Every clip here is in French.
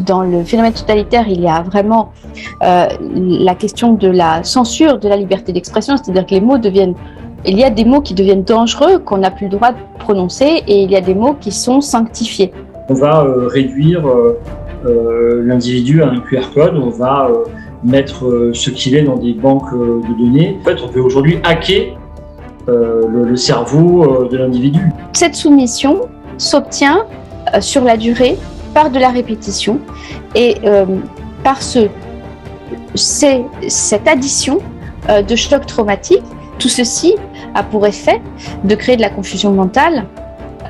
dans le phénomène totalitaire, il y a vraiment la question de la censure de la liberté d'expression, c'est-à-dire que il y a des mots qui deviennent dangereux, qu'on n'a plus le droit de prononcer, et il y a des mots qui sont sanctifiés. On va réduire l'individu à un QR code, on va mettre ce qu'il est dans des banques de données. En fait, on peut aujourd'hui hacker le cerveau de l'individu. Cette soumission s'obtient sur la durée par de la répétition et par cette addition de chocs traumatiques. Tout ceci a pour effet de créer de la confusion mentale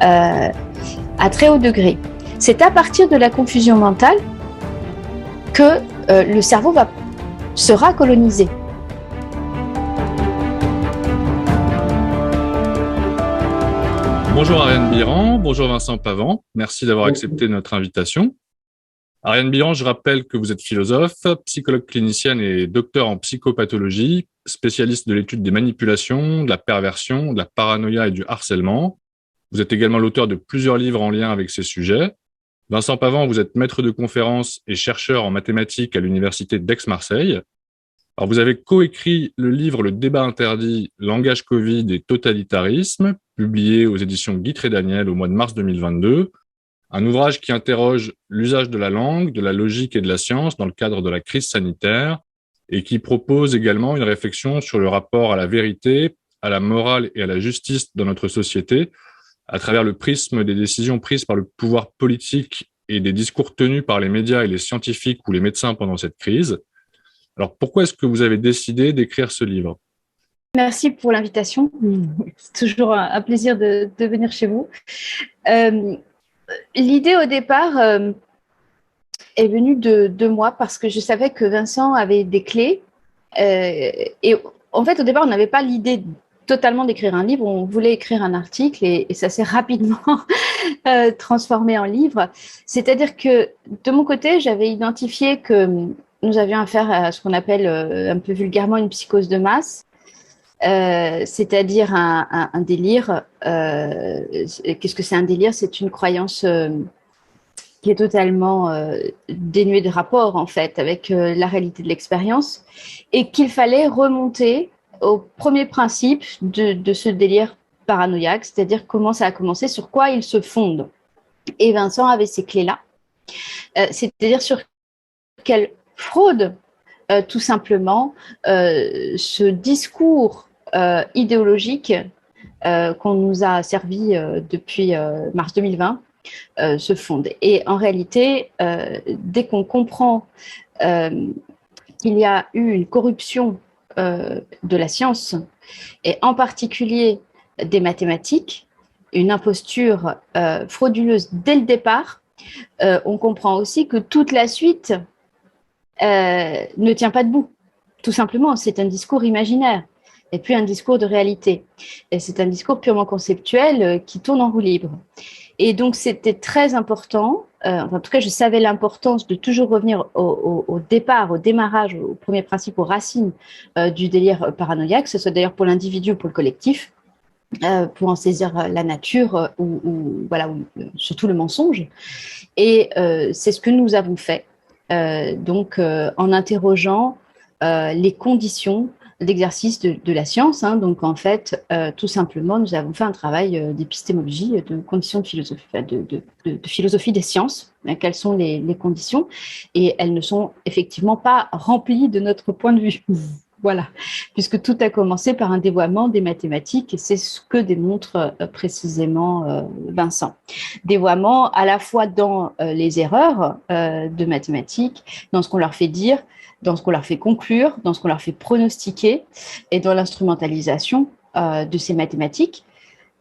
à très haut degré. C'est à partir de la confusion mentale que le cerveau sera colonisé. Bonjour Ariane Biran, bonjour Vincent Pavant, merci d'avoir accepté notre invitation. Ariane Biran, je rappelle que vous êtes philosophe, psychologue clinicienne et docteur en psychopathologie, spécialiste de l'étude des manipulations, de la perversion, de la paranoïa et du harcèlement. Vous êtes également l'auteur de plusieurs livres en lien avec ces sujets. Vincent Pavant, vous êtes maître de conférences et chercheur en mathématiques à l'université d'Aix-Marseille. Alors, vous avez coécrit le livre Le débat interdit, langage Covid et totalitarisme, publié aux éditions Guitry et Daniel au mois de mars 2022. Un ouvrage qui interroge l'usage de la langue, de la logique et de la science dans le cadre de la crise sanitaire et qui propose également une réflexion sur le rapport à la vérité, à la morale et à la justice dans notre société à travers le prisme des décisions prises par le pouvoir politique et des discours tenus par les médias et les scientifiques ou les médecins pendant cette crise. Alors, pourquoi est-ce que vous avez décidé d'écrire ce livre ? Merci pour l'invitation. C'est toujours un plaisir de venir chez vous. L'idée au départ est venue de moi parce que je savais que Vincent avait des clés. Et en fait, au départ, on n'avait pas l'idée totalement d'écrire un livre. On voulait écrire un article et ça s'est rapidement transformé en livre. C'est-à-dire que de mon côté, j'avais identifié que nous avions affaire à ce qu'on appelle un peu vulgairement une psychose de masse, c'est-à-dire un délire. Qu'est-ce que c'est un délire ? C'est une croyance qui est totalement dénuée de rapport en fait avec la réalité de l'expérience et qu'il fallait remonter au premier principe de ce délire paranoïaque, c'est-à-dire comment ça a commencé, sur quoi il se fonde. Et Vincent avait ces clés-là, c'est-à-dire sur quelle fraude tout simplement ce discours idéologique qu'on nous a servi depuis mars 2020 se fonde. Et en réalité, dès qu'on comprend qu'il y a eu une corruption de la science, et en particulier des mathématiques, une imposture frauduleuse dès le départ, on comprend aussi que toute la suite ne tient pas debout. Tout simplement, c'est un discours imaginaire et puis un discours de réalité. Et c'est un discours purement conceptuel qui tourne en roue libre. Et donc, c'était très important. En tout cas, je savais l'importance de toujours revenir au départ, au démarrage, au premier principe, aux racines du délire paranoïaque, que ce soit d'ailleurs pour l'individu ou pour le collectif, pour en saisir la nature ou surtout le mensonge. Et c'est ce que nous avons fait. En interrogeant les conditions d'exercice de la science. Donc, en fait, tout simplement, nous avons fait un travail d'épistémologie, de conditions de philosophie, de philosophie des sciences. Quelles sont les conditions ? Et elles ne sont effectivement pas remplies de notre point de vue. Voilà, puisque tout a commencé par un dévoiement des mathématiques, et c'est ce que démontre précisément Vincent. Dévoiement à la fois dans les erreurs de mathématiques, dans ce qu'on leur fait dire, dans ce qu'on leur fait conclure, dans ce qu'on leur fait pronostiquer, et dans l'instrumentalisation de ces mathématiques.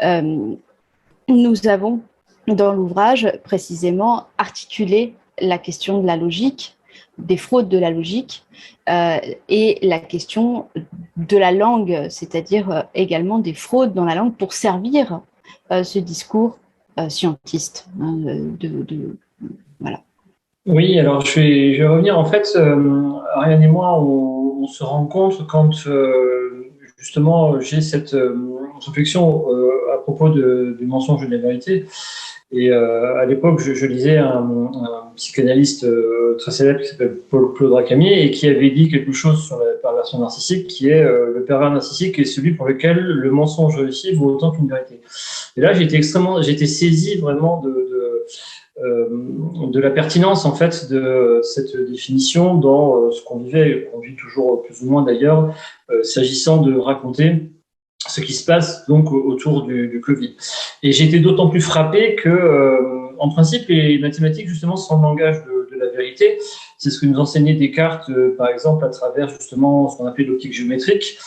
Nous avons, dans l'ouvrage, précisément articulé la question de la logique, des fraudes de la logique et la question de la langue, c'est-à-dire également des fraudes dans la langue pour servir ce discours scientiste. Voilà. Oui, alors je vais revenir. En fait, Ariane et moi, on se rend compte quand justement j'ai cette réflexion propos du mensonge et de la vérité. Et à l'époque, je lisais un psychanalyste très célèbre qui s'appelle Claude Racamier et qui avait dit quelque chose sur la perversion narcissique, qui est le pervers narcissique est celui pour lequel le mensonge réussi vaut autant qu'une vérité. Et là, j'étais saisi vraiment de la pertinence en fait de cette définition dans ce qu'on vivait et qu'on vit toujours plus ou moins d'ailleurs, s'agissant de raconter ce qui se passe donc autour du Covid. Et j'ai été d'autant plus frappé que, en principe, les mathématiques justement sont le langage de la vérité. C'est ce que nous enseignait Descartes, par exemple, à travers justement ce qu'on appelait l'optique géométrique.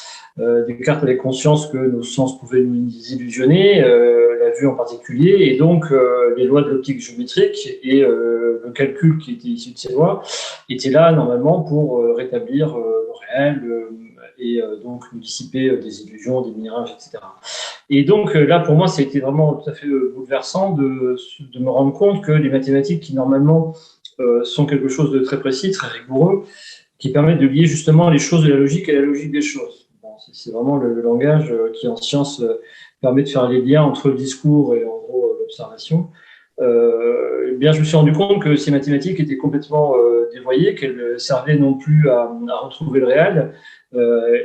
Descartes avait conscience que nos sens pouvaient nous illusionner, la vue en particulier, et donc les lois de l'optique géométrique et le calcul qui était issu de ces lois étaient là normalement pour rétablir le réel et donc nous dissiper des illusions, des mirages, etc. Et donc là, pour moi, ça a été vraiment tout à fait bouleversant de me rendre compte que les mathématiques qui normalement sont quelque chose de très précis, très rigoureux, qui permettent de lier justement les choses de la logique à la logique des choses. Bon, c'est vraiment le langage qui, en science, permet de faire les liens entre le discours et, en gros, l'observation. Eh bien, je me suis rendu compte que ces mathématiques étaient complètement dévoyées, qu'elles servaient non plus à retrouver le réel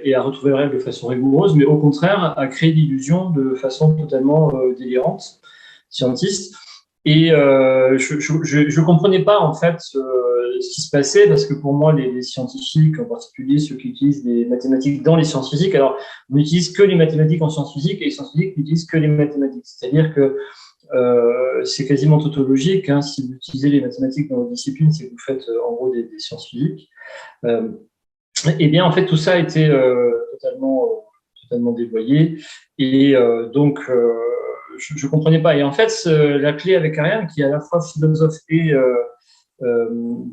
et à retrouver le réel de façon rigoureuse, mais au contraire à créer l'illusion de façon totalement délirante, scientiste. Et je comprenais pas en fait ce qui se passait, parce que pour moi les scientifiques, en particulier ceux qui utilisent des mathématiques dans les sciences physiques, alors on n'utilise que les mathématiques en sciences physiques et les scientifiques n'utilisent que les mathématiques. C'est-à-dire que c'est quasiment tautologique. Hein, si vous utilisez les mathématiques dans vos disciplines, c'est que vous faites en gros des sciences physiques. Eh bien, en fait, tout ça a été totalement dévoyé. Et donc, je comprenais pas. Et en fait, la clé avec Ariane, qui est à la fois philosophe et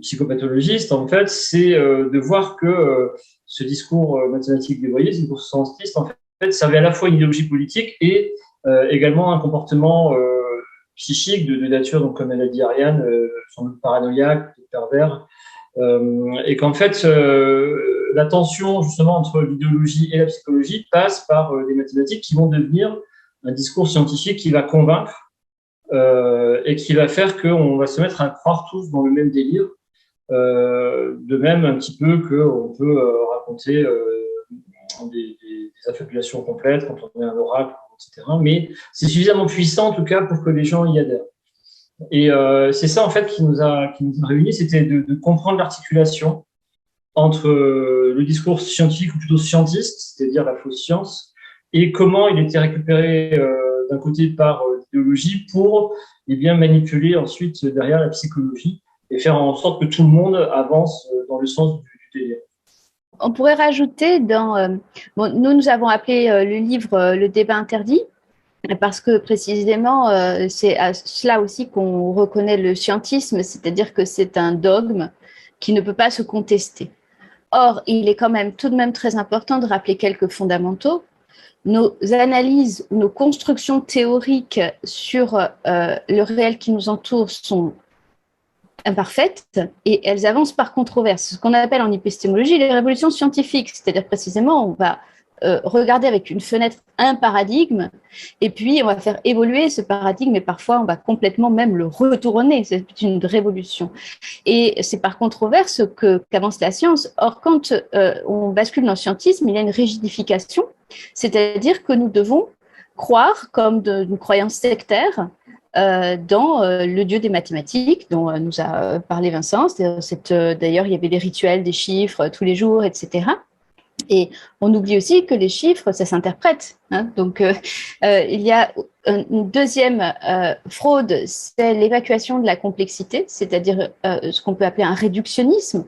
psychopathologiste, en fait, c'est de voir que ce discours mathématique dévoyé, ce discours scientiste, en fait, ça avait à la fois une idéologie politique et également un comportement psychique de nature, donc comme elle a dit Ariane, sans doute paranoïaque, pervers, et qu'en fait, la tension justement entre l'idéologie et la psychologie passe par les mathématiques qui vont devenir un discours scientifique qui va convaincre et qui va faire qu'on va se mettre à croire tous dans le même délire, de même un petit peu qu'on peut raconter des affabulations complètes quand on est un oracle, etc. Mais c'est suffisamment puissant en tout cas pour que les gens y adhèrent. Et c'est ça en fait qui nous a réunis, c'était de comprendre l'articulation entre le discours scientifique ou plutôt scientiste, c'est-à-dire la fausse science, et comment il était récupéré d'un côté par l'idéologie pour bien manipuler ensuite derrière la psychologie et faire en sorte que tout le monde avance dans le sens du délire. On pourrait rajouter nous avons appelé le livre Le débat interdit, parce que précisément, c'est à cela aussi qu'on reconnaît le scientisme, c'est-à-dire que c'est un dogme qui ne peut pas se contester. Or, il est quand même tout de même très important de rappeler quelques fondamentaux. Nos analyses, nos constructions théoriques sur le réel qui nous entoure sont imparfaites et elles avancent par controverse. Ce qu'on appelle en épistémologie les révolutions scientifiques, c'est-à-dire précisément on va regarder avec une fenêtre un paradigme et puis on va faire évoluer ce paradigme et parfois on va complètement même le retourner, c'est une révolution. Et c'est par controverse qu'avance la science. Or, quand on bascule dans le scientisme, il y a une rigidification, c'est-à-dire que nous devons croire comme d'une croyance sectaire dans le dieu des mathématiques dont nous a parlé Vincent. D'ailleurs, il y avait des rituels, des chiffres tous les jours, etc. Et on oublie aussi que les chiffres, ça s'interprète. Hein. Donc, il y a une deuxième fraude, c'est l'évacuation de la complexité, c'est-à-dire ce qu'on peut appeler un réductionnisme.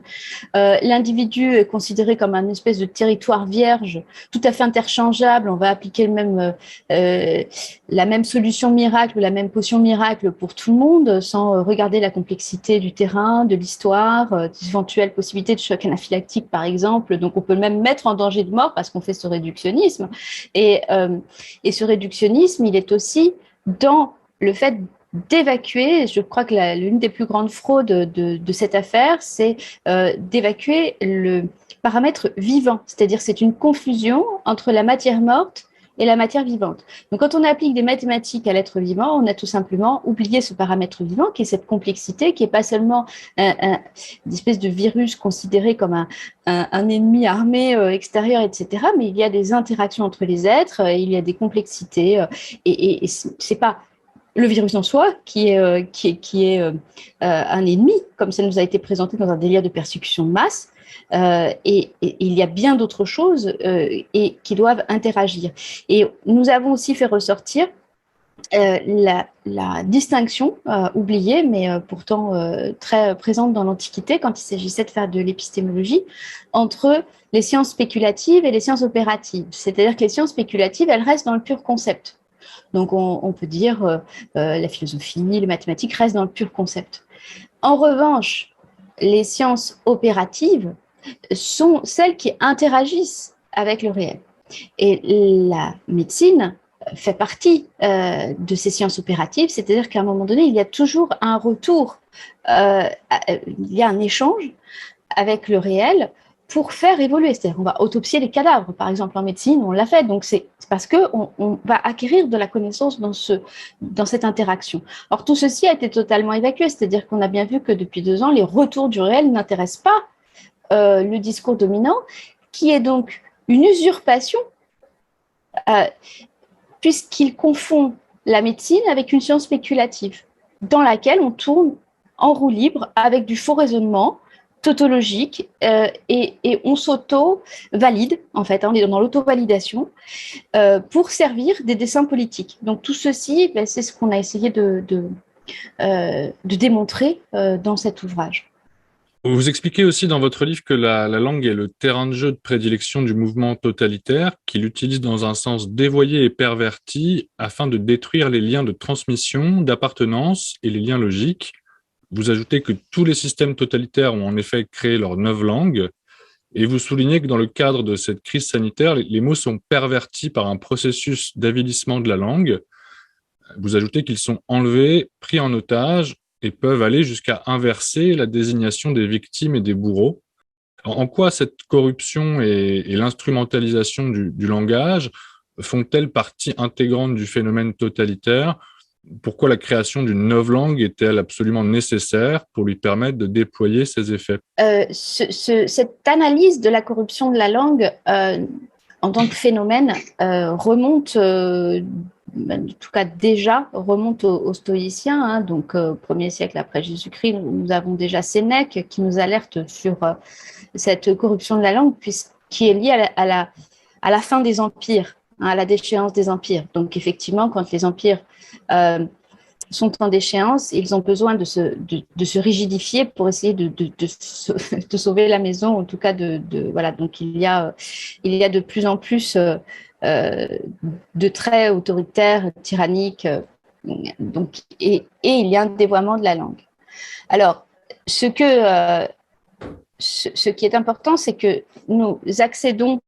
L'individu est considéré comme un espèce de territoire vierge, tout à fait interchangeable. On va appliquer la même solution miracle ou la même potion miracle pour tout le monde, sans regarder la complexité du terrain, de l'histoire, d'éventuelles possibilités de choc anaphylactique, par exemple. Donc, on peut même mettre en danger de mort parce qu'on fait ce réductionnisme. Et ce réductionnisme, il est aussi dans le fait d'évacuer, je crois que l'une des plus grandes fraudes de cette affaire, c'est d'évacuer le paramètre vivant. C'est-à-dire c'est une confusion entre la matière morte et la matière vivante. Donc, quand on applique des mathématiques à l'être vivant, on a tout simplement oublié ce paramètre vivant, qui est cette complexité, qui n'est pas seulement une espèce de virus considéré comme un ennemi armé extérieur, etc., mais il y a des interactions entre les êtres, il y a des complexités, et c'est pas le virus en soi qui est un ennemi, comme ça nous a été présenté dans un délire de persécution de masse, et il y a bien d'autres choses et qui doivent interagir. Et nous avons aussi fait ressortir la distinction oubliée, mais pourtant très présente dans l'Antiquité, quand il s'agissait de faire de l'épistémologie, entre les sciences spéculatives et les sciences opératives. C'est-à-dire que les sciences spéculatives, elles restent dans le pur concept. Donc, on peut dire la philosophie, les mathématiques restent dans le pur concept. En revanche, les sciences opératives sont celles qui interagissent avec le réel. Et la médecine fait partie de ces sciences opératives, c'est-à-dire qu'à un moment donné, il y a toujours un retour, il y a un échange avec le réel pour faire évoluer. C'est-à-dire qu'on va autopsier les cadavres, par exemple, en médecine, on l'a fait. Donc, c'est parce qu'on va acquérir de la connaissance dans cette interaction. Or, tout ceci a été totalement évacué, c'est-à-dire qu'on a bien vu que depuis 2 ans, les retours du réel n'intéressent pas le discours dominant, qui est donc une usurpation, puisqu'il confond la médecine avec une science spéculative, dans laquelle on tourne en roue libre avec du faux raisonnement tautologique et on s'auto-valide, en fait, on est dans l'auto-validation pour servir des desseins politiques. Donc tout ceci, c'est ce qu'on a essayé de démontrer dans cet ouvrage. Vous expliquez aussi dans votre livre que la langue est le terrain de jeu de prédilection du mouvement totalitaire, qu'il utilise dans un sens dévoyé et perverti afin de détruire les liens de transmission, d'appartenance et les liens logiques. Vous ajoutez que tous les systèmes totalitaires ont en effet créé leur 9 langues, et vous soulignez que dans le cadre de cette crise sanitaire, les mots sont pervertis par un processus d'avilissement de la langue. Vous ajoutez qu'ils sont enlevés, pris en otage, et peuvent aller jusqu'à inverser la désignation des victimes et des bourreaux. En quoi cette corruption et l'instrumentalisation du langage font-elles partie intégrante du phénomène totalitaire ? Pourquoi la création d'une nouvelle langue est-elle absolument nécessaire pour lui permettre de déployer ses effets ? Cette analyse de la corruption de la langue en tant que phénomène remonte, en tout cas déjà, remonte aux stoïciens. Hein, donc, au 1er siècle après Jésus-Christ, nous avons déjà Sénèque qui nous alerte sur cette corruption de la langue, qui est liée à la fin des empires, hein, à la déchéance des empires. Donc, effectivement, quand les empires sont en déchéance, ils ont besoin de se rigidifier pour essayer de sauver la maison, en tout cas voilà. Donc il y a de plus en plus de traits autoritaires, tyranniques, donc et il y a un dévoiement de la langue. Alors ce qui est important, c'est que nous accédons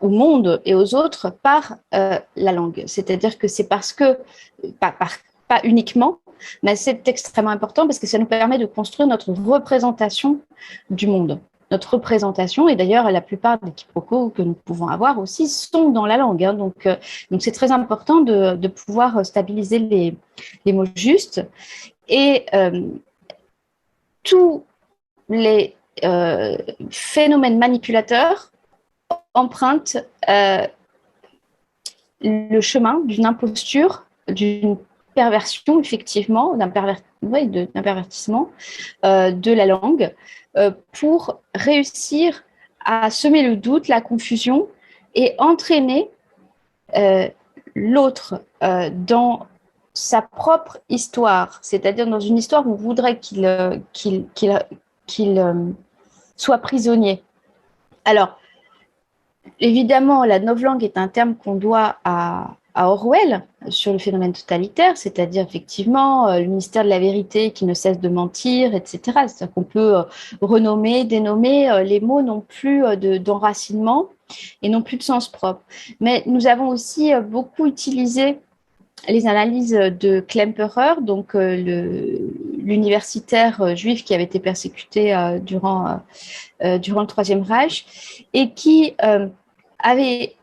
au monde et aux autres par la langue. C'est-à-dire que c'est parce que, pas uniquement, mais c'est extrêmement important parce que ça nous permet de construire notre représentation du monde. Notre représentation, et d'ailleurs la plupart des quiproquos que nous pouvons avoir aussi sont dans la langue. Hein. Donc c'est très important de pouvoir stabiliser les mots justes. Et tous les phénomènes manipulateurs emprunte le chemin d'une imposture, d'une perversion, effectivement, d'un pervertissement de la langue pour réussir à semer le doute, la confusion et entraîner l'autre dans sa propre histoire, c'est-à-dire dans une histoire où on voudrait qu'il soit prisonnier. Alors, évidemment, la novlangue est un terme qu'on doit à Orwell sur le phénomène totalitaire, c'est-à-dire effectivement le mystère de la vérité qui ne cesse de mentir, etc. C'est-à-dire qu'on peut renommer, dénommer, les mots n'ont plus d'enracinement et n'ont plus de sens propre. Mais nous avons aussi beaucoup utilisé les analyses de Klemperer, donc l'universitaire juif qui avait été persécuté durant le Troisième Reich et qui avait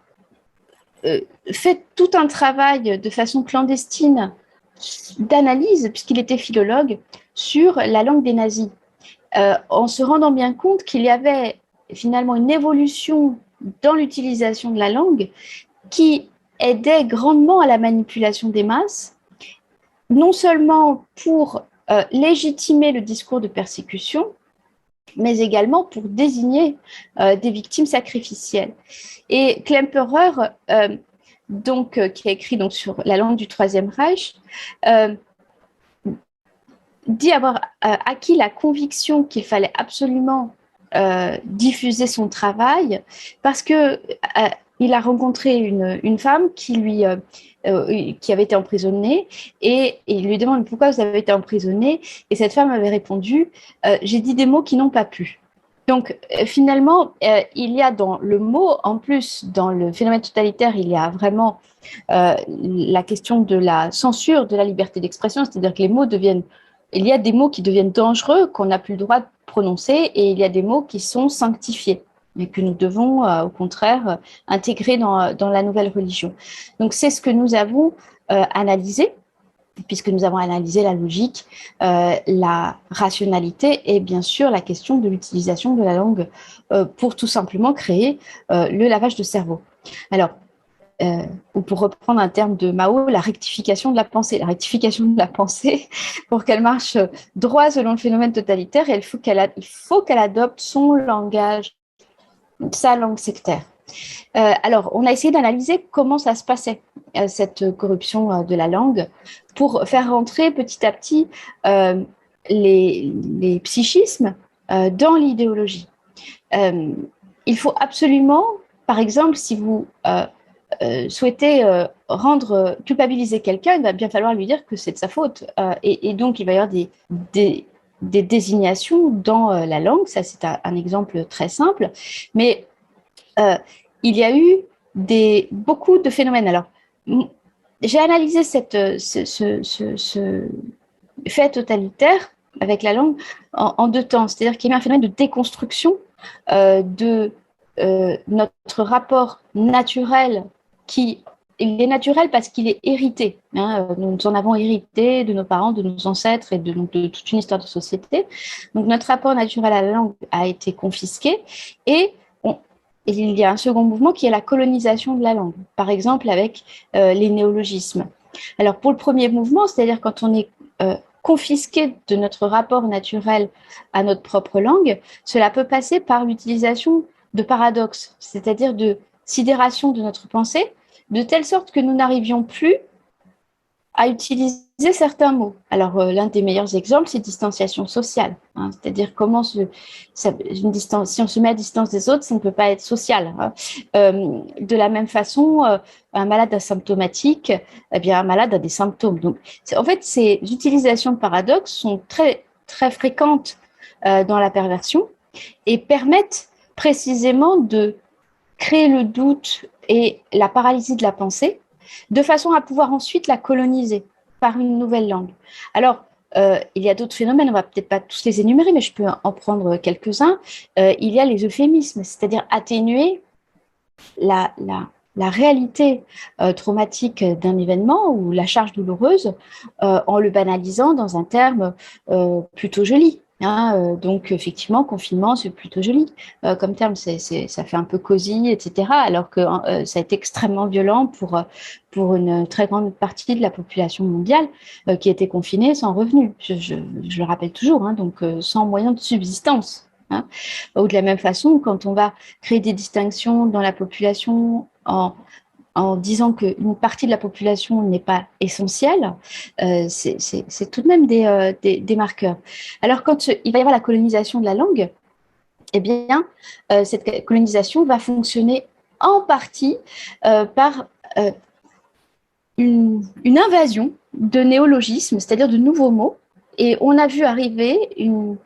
fait tout un travail de façon clandestine d'analyse, puisqu'il était philologue, sur la langue des nazis, en se rendant bien compte qu'il y avait finalement une évolution dans l'utilisation de la langue qui aidait grandement à la manipulation des masses, non seulement pour légitimer le discours de persécution, mais également pour désigner des victimes sacrificielles. Et Klemperer, qui a écrit donc, sur la langue du Troisième Reich, dit avoir acquis la conviction qu'il fallait absolument diffuser son travail parce que il a rencontré une femme qui avait été emprisonnée et il lui demande pourquoi vous avez été emprisonnée et cette femme avait répondu j'ai dit des mots qui n'ont pas plu. Donc finalement il y a dans le mot, en plus dans le phénomène totalitaire, il y a vraiment la question de la censure de la liberté d'expression, c'est-à-dire que il y a des mots qui deviennent dangereux, qu'on n'a plus le droit de prononcer, et il y a des mots qui sont sanctifiés, mais que nous devons, au contraire, intégrer dans la nouvelle religion. Donc, c'est ce que nous avons analysé, puisque nous avons analysé la logique, la rationalité et bien sûr la question de l'utilisation de la langue pour tout simplement créer le lavage de cerveau. Alors, ou pour reprendre un terme de Mao, la rectification de la pensée. La rectification de la pensée, pour qu'elle marche droit selon le phénomène totalitaire, il faut qu'elle adopte son langage, sa langue sectaire. Alors, on a essayé d'analyser comment ça se passait, cette corruption de la langue, pour faire rentrer petit à petit les psychismes dans l'idéologie. Il faut absolument, par exemple, si vous souhaitez culpabiliser quelqu'un, il va bien falloir lui dire que c'est de sa faute. Et donc, il va y avoir des désignations dans la langue. Ça, c'est un exemple très simple. Mais il y a eu beaucoup de phénomènes. Alors, j'ai analysé ce fait totalitaire avec la langue en deux temps. C'est-à-dire qu'il y a eu un phénomène de déconstruction de notre rapport naturel il est naturel parce qu'il est hérité. Nous en avons hérité de nos parents, de nos ancêtres et de toute une histoire de société. Donc, notre rapport naturel à la langue a été confisqué et il y a un second mouvement qui est la colonisation de la langue, par exemple avec les néologismes. Alors, pour le premier mouvement, c'est-à-dire quand on est confisqué de notre rapport naturel à notre propre langue, cela peut passer par l'utilisation de paradoxes, c'est-à-dire de sidération de notre pensée, de telle sorte que nous n'arrivions plus à utiliser certains mots. Alors, l'un des meilleurs exemples, c'est distanciation sociale. C'est-à-dire comment si on se met à distance des autres, ça ne peut pas être social. De la même façon, un malade asymptomatique, un malade a des symptômes. Donc, en fait, ces utilisations de paradoxes sont très, très fréquentes dans la perversion et permettent précisément de créer le doute et la paralysie de la pensée, de façon à pouvoir ensuite la coloniser par une nouvelle langue. Alors, il y a d'autres phénomènes, on ne va peut-être pas tous les énumérer, mais je peux en prendre quelques-uns. Il y a les euphémismes, c'est-à-dire atténuer la réalité traumatique d'un événement ou la charge douloureuse en le banalisant dans un terme plutôt joli. Donc, effectivement, confinement, c'est plutôt joli comme terme, ça fait un peu cosy, etc. Alors que ça a été extrêmement violent pour une très grande partie de la population mondiale qui était confinée sans revenus. Je le rappelle toujours, donc sans moyen de subsistance. Ou de la même façon, quand on va créer des distinctions dans la population en disant qu'une partie de la population n'est pas essentielle, c'est tout de même des marqueurs. Alors, quand il va y avoir la colonisation de la langue, eh bien, cette colonisation va fonctionner en partie par une invasion de néologismes, c'est-à-dire de nouveaux mots. Et on a vu arriver une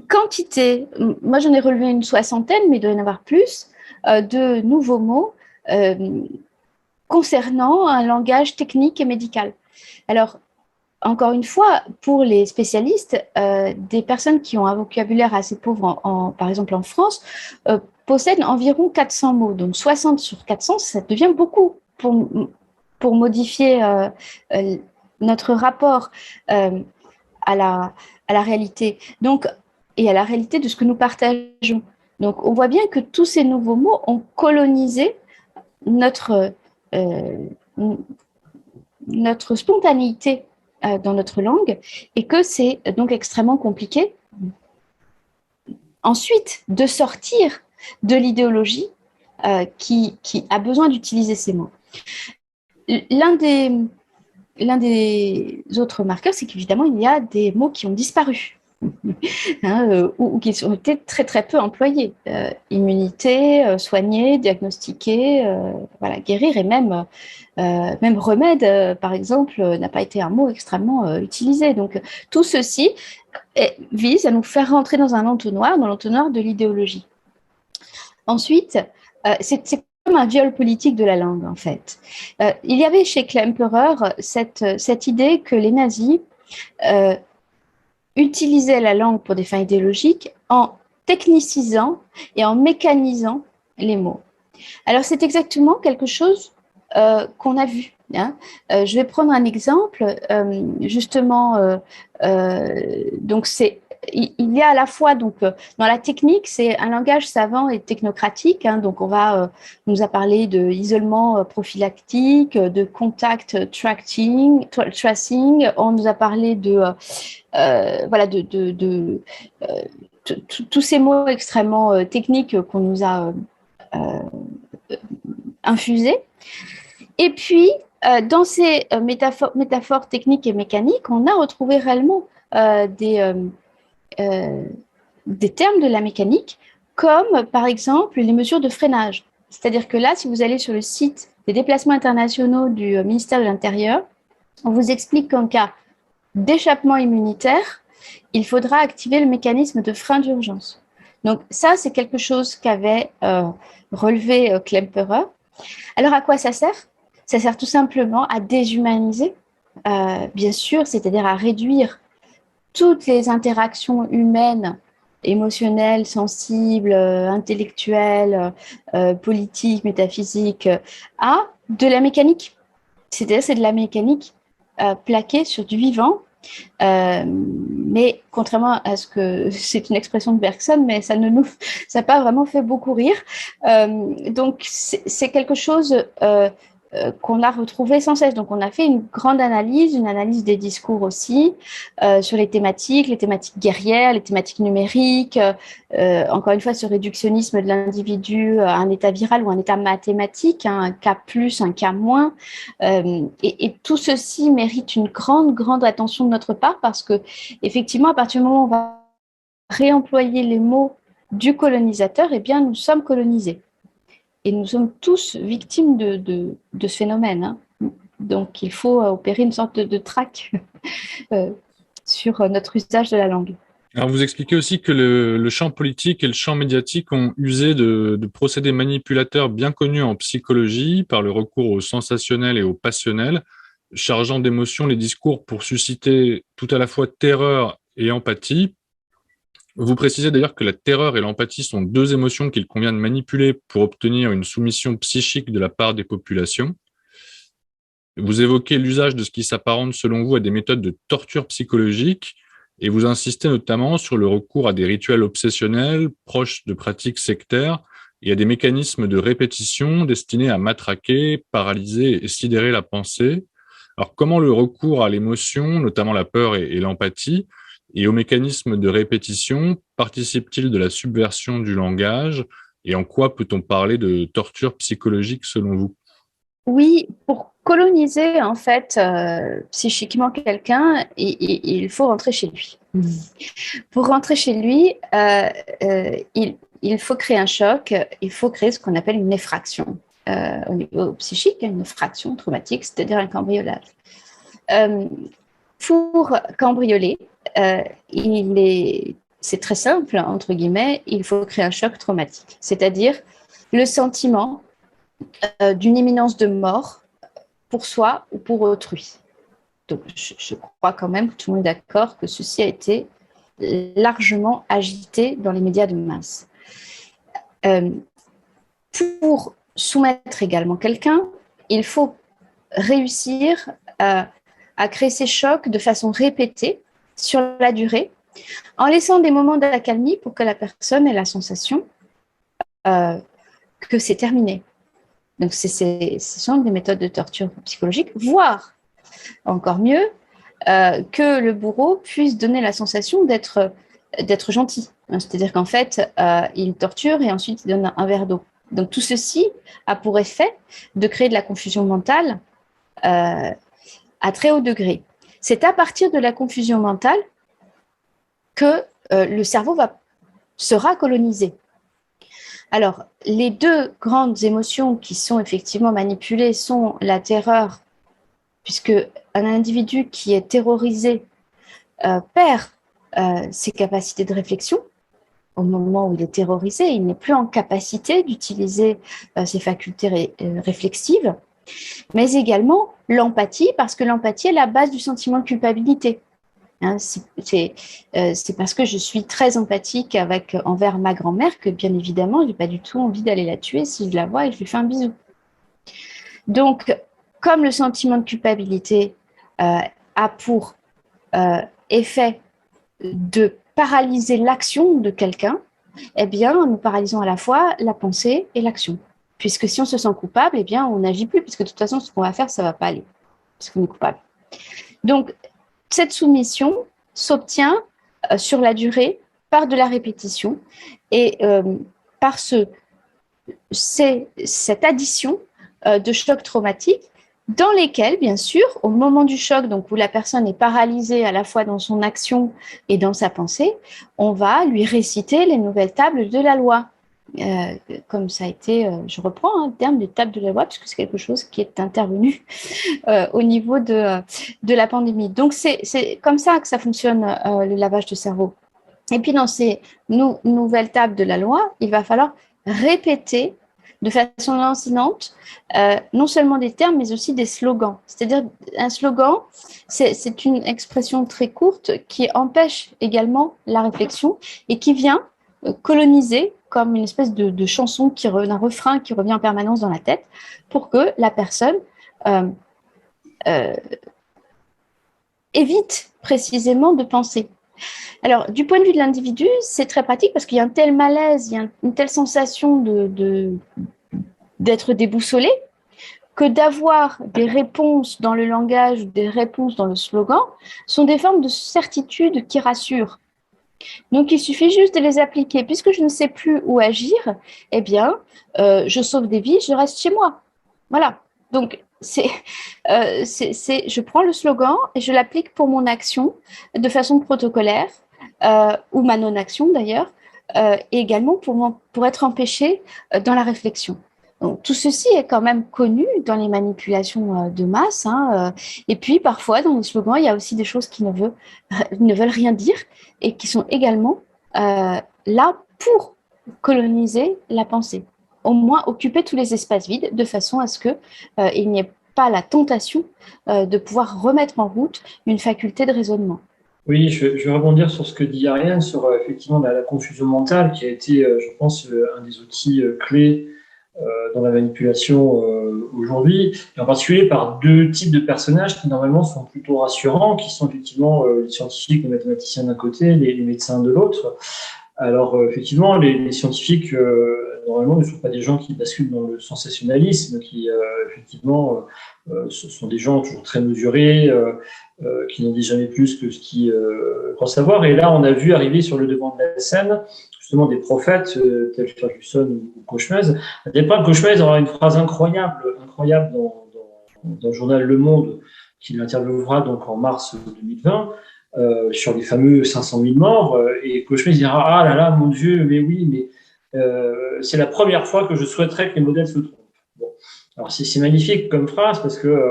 quantité, moi j'en ai relevé une soixantaine, mais il doit y en avoir plus, de nouveaux mots concernant un langage technique et médical. Alors, encore une fois, pour les spécialistes, des personnes qui ont un vocabulaire assez pauvre, par exemple en France, possède environ 400 mots. Donc 60 sur 400, ça devient beaucoup pour modifier notre rapport à la réalité. Donc, et à la réalité de ce que nous partageons. Donc, on voit bien que tous ces nouveaux mots ont colonisé notre spontanéité dans notre langue et que c'est donc extrêmement compliqué ensuite de sortir de l'idéologie qui a besoin d'utiliser ces mots. L'un des autres marqueurs, c'est qu'évidemment, il y a des mots qui ont disparu. Ou qui ont été très très peu employés. Immunité, soigner, diagnostiquer, voilà, guérir et même remède, par exemple, n'a pas été un mot extrêmement utilisé. Donc tout ceci vise à nous faire rentrer dans l'entonnoir de l'idéologie. Ensuite, c'est comme un viol politique de la langue, en fait. Il y avait chez Klemperer cette idée que les nazis utilisaient la langue pour des fins idéologiques en technicisant et en mécanisant les mots. Alors, c'est exactement quelque chose qu'on a vu. Je vais prendre un exemple. Donc, il y a à la fois, donc, dans la technique, c'est un langage savant et technocratique. Donc, on nous a parlé d'isolement prophylactique, de contact tracing. On nous a parlé de tous ces mots extrêmement techniques qu'on nous a infusés. Et puis, dans ces métaphores techniques et mécaniques, on a retrouvé réellement des termes de la mécanique, comme par exemple les mesures de freinage. C'est-à-dire que là, si vous allez sur le site des déplacements internationaux du ministère de l'Intérieur, on vous explique qu'en cas d'échappement immunitaire, il faudra activer le mécanisme de frein d'urgence. Donc ça, c'est quelque chose qu'avait relevé Klemperer. Alors à quoi ça sert ? Ça sert tout simplement à déshumaniser, bien sûr, c'est-à-dire à réduire toutes les interactions humaines, émotionnelles, sensibles, intellectuelles, politiques, métaphysiques, à de la mécanique. C'est-à-dire c'est de la mécanique plaquée sur du vivant. Mais contrairement à ce que c'est une expression de Bergson, mais ça n'a pas vraiment fait beaucoup rire. Donc c'est quelque chose qu'on a retrouvé sans cesse. Donc on a fait une analyse des discours aussi sur les thématiques guerrières, les thématiques numériques, encore une fois ce réductionnisme de l'individu à un état viral ou un état mathématique, un cas plus, un cas moins. Et tout ceci mérite une grande attention de notre part parce que effectivement à partir du moment où on va réemployer les mots du colonisateur, eh bien nous sommes colonisés. Et nous sommes tous victimes de ce phénomène. Donc, il faut opérer une sorte de traque sur notre usage de la langue. Alors, vous expliquez aussi que le champ politique et le champ médiatique ont usé de procédés manipulateurs bien connus en psychologie par le recours au sensationnel et au passionnel, chargeant d'émotions les discours pour susciter tout à la fois terreur et empathie. Vous précisez d'ailleurs que la terreur et l'empathie sont deux émotions qu'il convient de manipuler pour obtenir une soumission psychique de la part des populations. Vous évoquez l'usage de ce qui s'apparente selon vous à des méthodes de torture psychologique et vous insistez notamment sur le recours à des rituels obsessionnels proches de pratiques sectaires et à des mécanismes de répétition destinés à matraquer, paralyser et sidérer la pensée. Alors comment le recours à l'émotion, notamment la peur et l'empathie, et aux mécanismes de répétition participe-t-il de la subversion du langage et en quoi peut-on parler de torture psychologique selon vous ? Oui, pour coloniser en fait psychiquement quelqu'un, il faut rentrer chez lui. Pour rentrer chez lui, il faut créer un choc, il faut créer ce qu'on appelle une effraction au niveau psychique, une effraction traumatique, c'est-à-dire un cambriolage. Pour cambrioler, c'est très simple, entre guillemets, il faut créer un choc traumatique, c'est-à-dire le sentiment d'une imminence de mort pour soi ou pour autrui. Donc, je crois quand même que tout le monde est d'accord que ceci a été largement agité dans les médias de masse. Pour soumettre également quelqu'un, il faut réussir à créer ces chocs de façon répétée sur la durée, en laissant des moments d'accalmie pour que la personne ait la sensation que c'est terminé. Donc, ce sont des méthodes de torture psychologique, voire, encore mieux, que le bourreau puisse donner la sensation d'être gentil. C'est-à-dire qu'en fait, il torture et ensuite il donne un verre d'eau. Donc, tout ceci a pour effet de créer de la confusion mentale à très haut degré. C'est à partir de la confusion mentale que le cerveau sera colonisé. Alors, les deux grandes émotions qui sont effectivement manipulées sont la terreur, puisque un individu qui est terrorisé perd ses capacités de réflexion. Au moment où il est terrorisé, il n'est plus en capacité d'utiliser ses facultés réflexives, mais également l'empathie, parce que l'empathie est la base du sentiment de culpabilité. Hein, c'est parce que je suis très empathique envers ma grand-mère que, bien évidemment, je n'ai pas du tout envie d'aller la tuer si je la vois et je lui fais un bisou. Donc, comme le sentiment de culpabilité a pour effet de paralyser l'action de quelqu'un, eh bien, nous paralysons à la fois la pensée et l'action. Puisque si on se sent coupable, eh bien, on n'agit plus, puisque de toute façon, ce qu'on va faire, ça ne va pas aller, parce qu'on est coupable. Donc, cette soumission s'obtient sur la durée par de la répétition et par cette addition de chocs traumatiques dans lesquels, bien sûr, au moment du choc, donc où la personne est paralysée à la fois dans son action et dans sa pensée, on va lui réciter les nouvelles tables de la loi. Comme ça a été, je reprends le terme des tables de la loi, puisque c'est quelque chose qui est intervenu au niveau de la pandémie. Donc, c'est comme ça que ça fonctionne, le lavage de cerveau. Et puis, dans ces nouvelles tables de la loi, il va falloir répéter de façon lancinante, non seulement des termes, mais aussi des slogans. C'est-à-dire, un slogan, c'est une expression très courte qui empêche également la réflexion et qui vient coloniser comme une espèce de chanson, d'un refrain qui revient en permanence dans la tête pour que la personne évite précisément de penser. Alors, du point de vue de l'individu, c'est très pratique parce qu'il y a un tel malaise, il y a une telle sensation d'être déboussolé que d'avoir des réponses dans le langage, des réponses dans le slogan, sont des formes de certitude qui rassurent. Donc, il suffit juste de les appliquer. Puisque je ne sais plus où agir, eh bien, je sauve des vies, je reste chez moi. Voilà. Donc, je prends le slogan et je l'applique pour mon action de façon protocolaire, ou ma non-action d'ailleurs, et également pour être empêché dans la réflexion. Donc, tout ceci est quand même connu dans les manipulations de masse. Et puis, parfois, dans les slogans, il y a aussi des choses qui ne veulent rien dire et qui sont également là pour coloniser la pensée. Au moins, occuper tous les espaces vides de façon à ce qu'il n'y ait pas la tentation de pouvoir remettre en route une faculté de raisonnement. Oui, je vais rebondir sur ce que dit Ariane, sur effectivement la confusion mentale qui a été, je pense, un des outils clés dans la manipulation aujourd'hui, et en particulier par deux types de personnages qui normalement sont plutôt rassurants, qui sont effectivement les scientifiques, les mathématiciens d'un côté, les médecins de l'autre. Alors effectivement, les scientifiques normalement ne sont pas des gens qui basculent dans le sensationnalisme, qui effectivement ce sont des gens toujours très mesurés, qui n'en disent jamais plus que ce qu'ils pensent savoir. Et là, on a vu arriver sur le devant de la scène justement des prophètes tels Ferguson ou Cauchemez. À tel point que Cauchemez aura une phrase incroyable dans le journal Le Monde, qu'il interviewera donc en mars 2020, sur les fameux 500 000 morts. Et Cauchemez dira « Ah là là, mon Dieu, mais oui, mais c'est la première fois que je souhaiterais que les modèles se trompent. » Bon. Alors c'est magnifique comme phrase parce que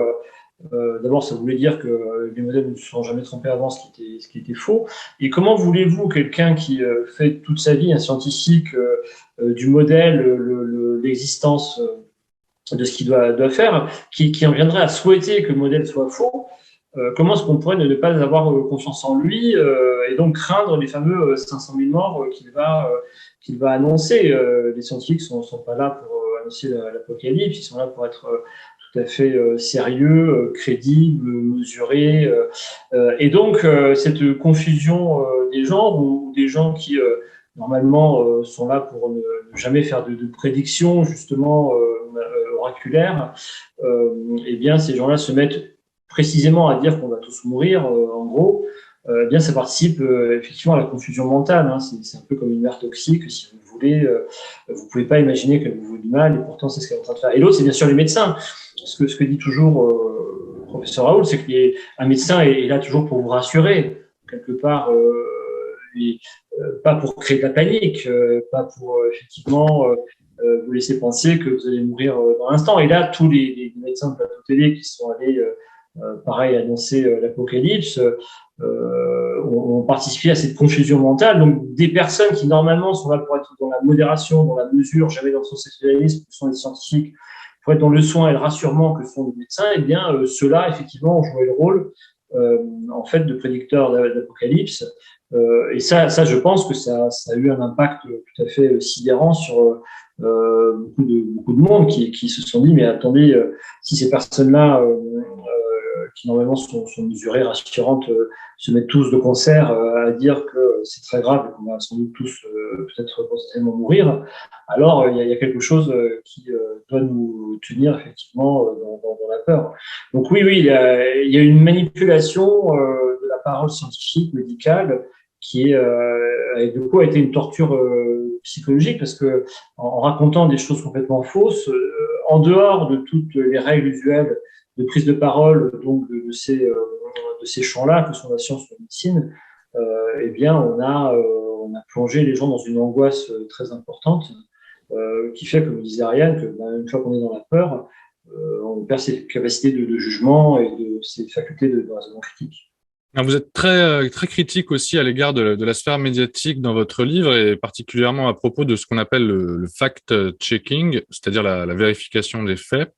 d'abord, ça voulait dire que les modèles ne se sont jamais trompés avant, ce qui était faux. Et comment voulez-vous, quelqu'un qui fait toute sa vie un scientifique du modèle, l'existence de ce qu'il doit faire, qui en viendrait à souhaiter que le modèle soit faux, comment est-ce qu'on pourrait ne pas avoir confiance en lui et donc craindre les fameux 500 000 morts qu'il va annoncer. Les scientifiques sont pas là pour annoncer l'apocalypse, ils sont là pour être tout à fait sérieux, crédible, mesuré. Et donc, cette confusion des genres ou des gens qui, normalement, sont là pour ne jamais faire de prédictions, justement, oraculaires, eh bien, ces gens-là se mettent précisément à dire qu'on va tous mourir, en gros. Eh bien, ça participe effectivement à la confusion mentale. Hein. C'est un peu comme une mer toxique. Si vous le voulez, vous pouvez pas imaginer qu'elle vous veut du mal, et pourtant, c'est ce qu'elle est en train de faire. Et l'autre, c'est bien sûr les médecins. Ce que dit toujours professeur Raoult, c'est qu'un médecin est là toujours pour vous rassurer, quelque part, pas pour créer de la panique, pas pour effectivement vous laisser penser que vous allez mourir dans l'instant. Et là, tous les médecins de plateau télé qui sont allés, pareil, annoncer l'apocalypse, ont participé à cette confusion mentale. Donc, des personnes qui normalement sont là pour être dans la modération, dans la mesure, jamais dans le sensationnalisme, que sont les scientifiques, pour être dans le soin et le rassurement que sont les médecins, eh bien, ceux-là, effectivement, ont joué le rôle, en fait, de prédicteurs d'apocalypse. Et ça, je pense que ça a eu un impact tout à fait sidérant sur beaucoup de monde qui se sont dit, mais attendez, si ces personnes-là, qui normalement sont mesurées, rassurantes, se mettent tous de concert à dire que c'est très grave et qu'on va sans doute tous peut-être potentiellement mourir, alors il y a quelque chose qui doit nous tenir effectivement dans la peur. Donc oui, il y a une manipulation de la parole scientifique, médicale, qui est du coup a été une torture psychologique, parce que en racontant des choses complètement fausses, en dehors de toutes les règles usuelles de prise de parole, donc de ces champs-là que sont la science ou la médecine, eh bien on a plongé les gens dans une angoisse très importante, qui fait, comme disait Ariane, que une fois qu'on est dans la peur, on perd ses capacités de jugement et de ses facultés de raisonnement critique. Vous êtes très critique aussi à l'égard de la sphère médiatique dans votre livre, et particulièrement à propos de ce qu'on appelle le fact-checking, c'est-à-dire la vérification des faits,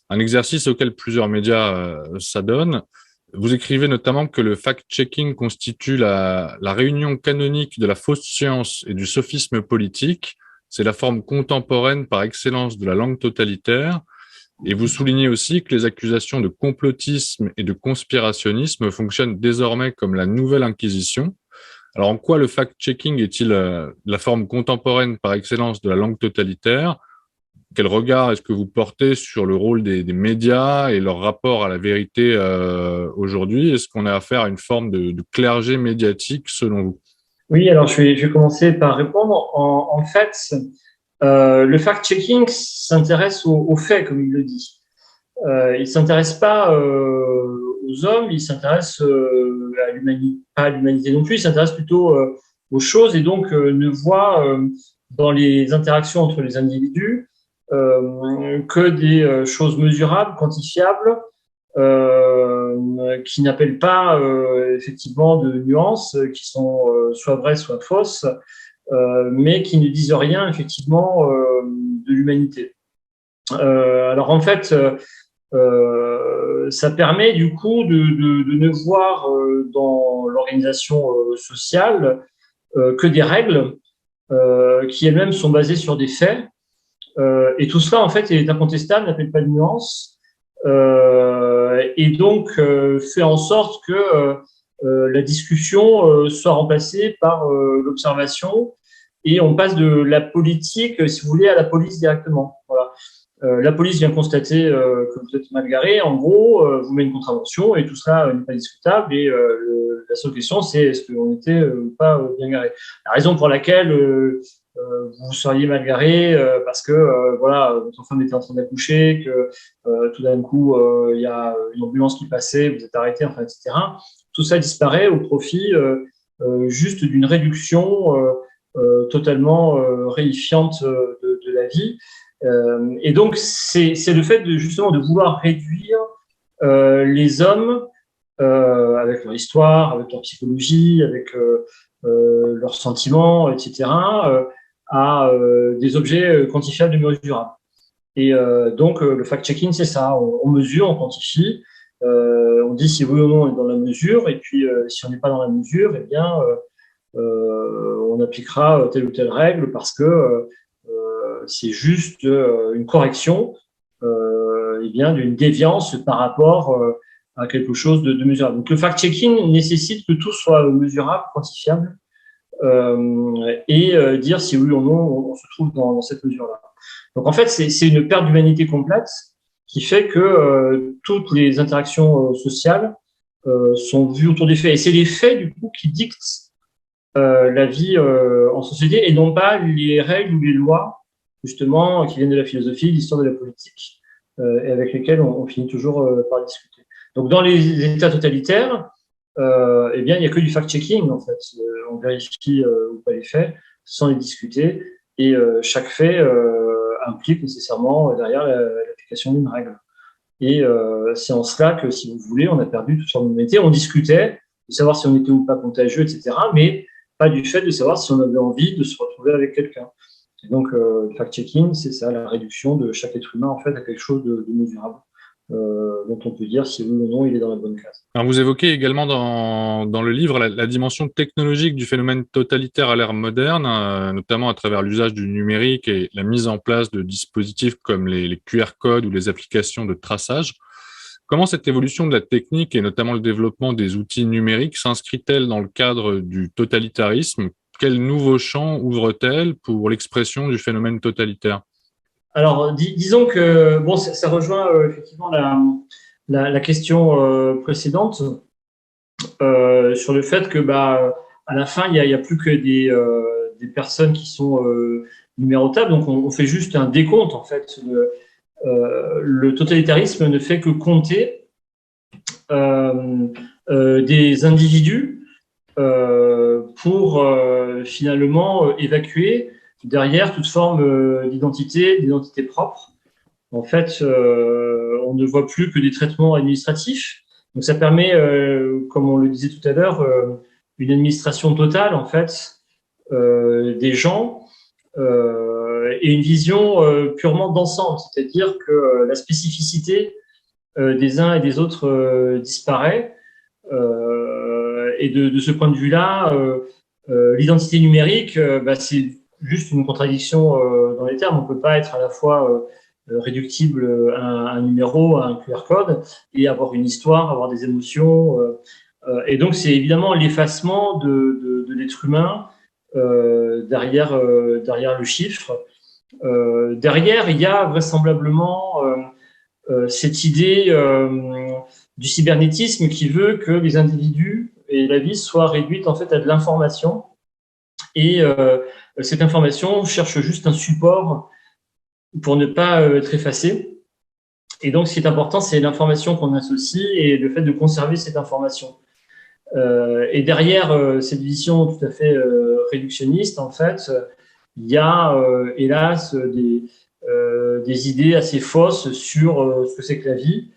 un exercice auquel plusieurs médias s'adonnent. Vous écrivez notamment que le fact-checking constitue la réunion canonique de la fausse science et du sophisme politique. C'est la forme contemporaine par excellence de la langue totalitaire. Et vous soulignez aussi que les accusations de complotisme et de conspirationnisme fonctionnent désormais comme la nouvelle Inquisition. Alors, en quoi le fact-checking est-il la forme contemporaine par excellence de la langue totalitaire? Quel regard est-ce que vous portez sur le rôle des médias et leur rapport à la vérité aujourd'hui? Est-ce qu'on a affaire à une forme de clergé médiatique selon vous? Oui, alors je vais commencer par répondre. En fait, le fact-checking s'intéresse aux faits, comme il le dit. Il ne s'intéresse pas aux hommes, il s'intéresse à l'humanité, pas à l'humanité non plus, il s'intéresse plutôt aux choses, et donc ne voit dans les interactions entre les individus que des choses mesurables, quantifiables, qui n'appellent pas effectivement de nuances, qui sont soit vraies, soit fausses, mais qui ne disent rien effectivement de l'humanité. Alors en fait, ça permet du coup de ne voir dans l'organisation sociale que des règles qui elles-mêmes sont basées sur des faits. Et tout cela, en fait, est incontestable, n'appelle pas de nuance, et donc fait en sorte que la discussion soit remplacée par l'observation, et on passe de la politique, si vous voulez, à la police directement. Voilà. La police vient constater que vous êtes mal garé, en gros, vous met une contravention, et tout cela n'est pas discutable, et la seule question, c'est est-ce qu'on était ou pas bien garé. La raison pour laquelle vous seriez mal garé parce que voilà, votre femme était en train d'accoucher, que tout d'un coup il y a une ambulance qui passait, vous êtes arrêté, enfin, etc. Tout ça disparaît au profit juste d'une réduction totalement réifiante de la vie. Et donc c'est le fait justement de vouloir réduire les hommes avec leur histoire, avec leur psychologie, avec leurs sentiments, etc. À des objets quantifiables et mesurables. Et donc, le fact-checking, c'est ça. On mesure, on quantifie, On dit si oui ou non on est dans la mesure, et puis si on n'est pas dans la mesure, eh bien, on appliquera telle ou telle règle parce que c'est juste une correction eh bien, d'une déviance par rapport à quelque chose de mesurable. Donc le fact-checking nécessite que tout soit mesurable, quantifiable, et dire si oui ou non on se trouve dans cette mesure-là. Donc en fait, c'est une perte d'humanité complète qui fait que toutes les interactions sociales sont vues autour des faits. Et c'est les faits, du coup, qui dictent la vie en société et non pas les règles ou les lois, justement, qui viennent de la philosophie, de l'histoire de la politique, et avec lesquelles on finit toujours par discuter. Donc dans les États totalitaires, eh bien, il n'y a que du fact-checking, en fait. On vérifie ou pas les faits sans les discuter, et chaque fait implique nécessairement derrière l'application d'une règle. Et c'est en cela que, si vous voulez, on a perdu toute forme d'humanité. On discutait de savoir si on était ou pas contagieux, etc., mais pas du fait de savoir si on avait envie de se retrouver avec quelqu'un. Et donc, le fact-checking, c'est ça, la réduction de chaque être humain, en fait, à quelque chose de mesurable, dont on peut dire si oui ou non il est dans la bonne case. Alors vous évoquez également dans le livre la dimension technologique du phénomène totalitaire à l'ère moderne, notamment à travers l'usage du numérique et la mise en place de dispositifs comme les QR codes ou les applications de traçage. Comment cette évolution de la technique et notamment le développement des outils numériques s'inscrit-elle dans le cadre du totalitarisme? Quels nouveaux champs ouvre-t-elle pour l'expression du phénomène totalitaire? Alors, disons que bon, ça rejoint effectivement la question précédente sur le fait que à la fin, il y a plus que des personnes qui sont numérotables, donc on fait juste un décompte en fait. Le totalitarisme ne fait que compter des individus pour finalement évacuer derrière toute forme d'identité propre. En fait, on ne voit plus que des traitements administratifs. Donc ça permet, comme on le disait tout à l'heure, une administration totale en fait des gens et une vision purement d'ensemble, c'est-à-dire que la spécificité des uns et des autres disparaît. Et de ce point de vue-là, l'identité numérique, c'est juste une contradiction dans les termes. On ne peut pas être à la fois réductible à un numéro, à un QR code, et avoir une histoire, avoir des émotions. Et donc, c'est évidemment l'effacement de l'être humain derrière le chiffre. Derrière, il y a vraisemblablement cette idée du cybernétisme qui veut que les individus et la vie soient réduites en fait à de l'information. Et cette information cherche juste un support pour ne pas être effacée. Et donc, ce qui est important, c'est l'information qu'on associe et le fait de conserver cette information. Et derrière cette vision tout à fait réductionniste, en fait, il y a, hélas, des idées assez fausses sur ce que c'est que la vie.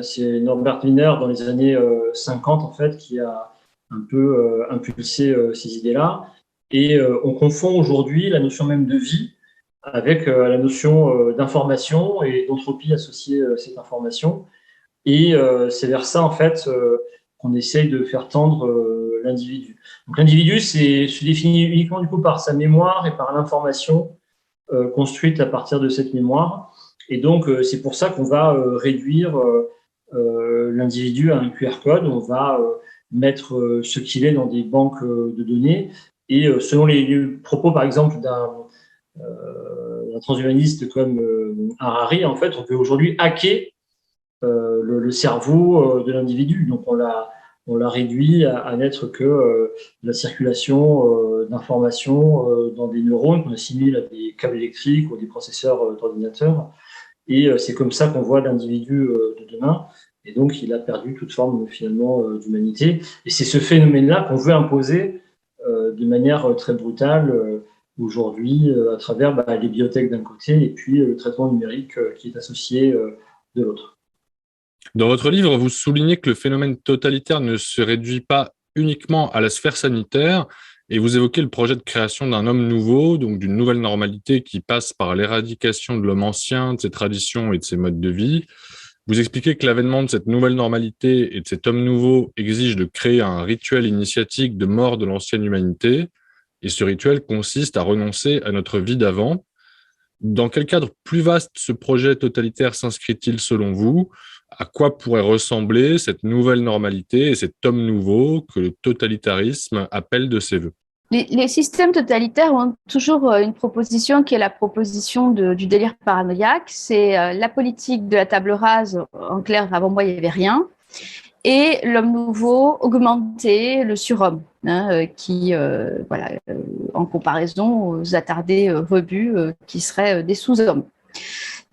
C'est Norbert Wiener, dans les années 50, en fait, qui a un peu impulsé ces idées-là. Et on confond aujourd'hui la notion même de vie avec la notion d'information et d'entropie associée à cette information. Et c'est vers ça, en fait, qu'on essaye de faire tendre l'individu. Donc l'individu se définit uniquement du coup par sa mémoire et par l'information construite à partir de cette mémoire. Et donc c'est pour ça qu'on va réduire l'individu à un QR code. On va mettre ce qu'il est dans des banques de données. Et selon les propos, par exemple, d'un transhumaniste comme Harari, en fait, on peut aujourd'hui hacker le cerveau de l'individu. Donc on l'a réduit à n'être que la circulation d'informations dans des neurones qu'on assimile à des câbles électriques ou des processeurs d'ordinateur. Et c'est comme ça qu'on voit l'individu de demain. Et donc il a perdu toute forme finalement d'humanité. Et c'est ce phénomène-là qu'on veut imposer de manière très brutale aujourd'hui à travers les bibliothèques d'un côté et puis le traitement numérique qui est associé de l'autre. Dans votre livre, vous soulignez que le phénomène totalitaire ne se réduit pas uniquement à la sphère sanitaire et vous évoquez le projet de création d'un homme nouveau, donc d'une nouvelle normalité qui passe par l'éradication de l'homme ancien, de ses traditions et de ses modes de vie. Vous expliquez que l'avènement de cette nouvelle normalité et de cet homme nouveau exige de créer un rituel initiatique de mort de l'ancienne humanité, et ce rituel consiste à renoncer à notre vie d'avant. Dans quel cadre plus vaste ce projet totalitaire s'inscrit-il selon vous? À quoi pourrait ressembler cette nouvelle normalité et cet homme nouveau que le totalitarisme appelle de ses voeux? Les systèmes totalitaires ont toujours une proposition qui est la proposition du délire paranoïaque. C'est la politique de la table rase. En clair, avant moi, il n'y avait rien. Et l'homme nouveau augmenté, le surhomme, qui, en comparaison aux attardés rebuts qui seraient des sous-hommes.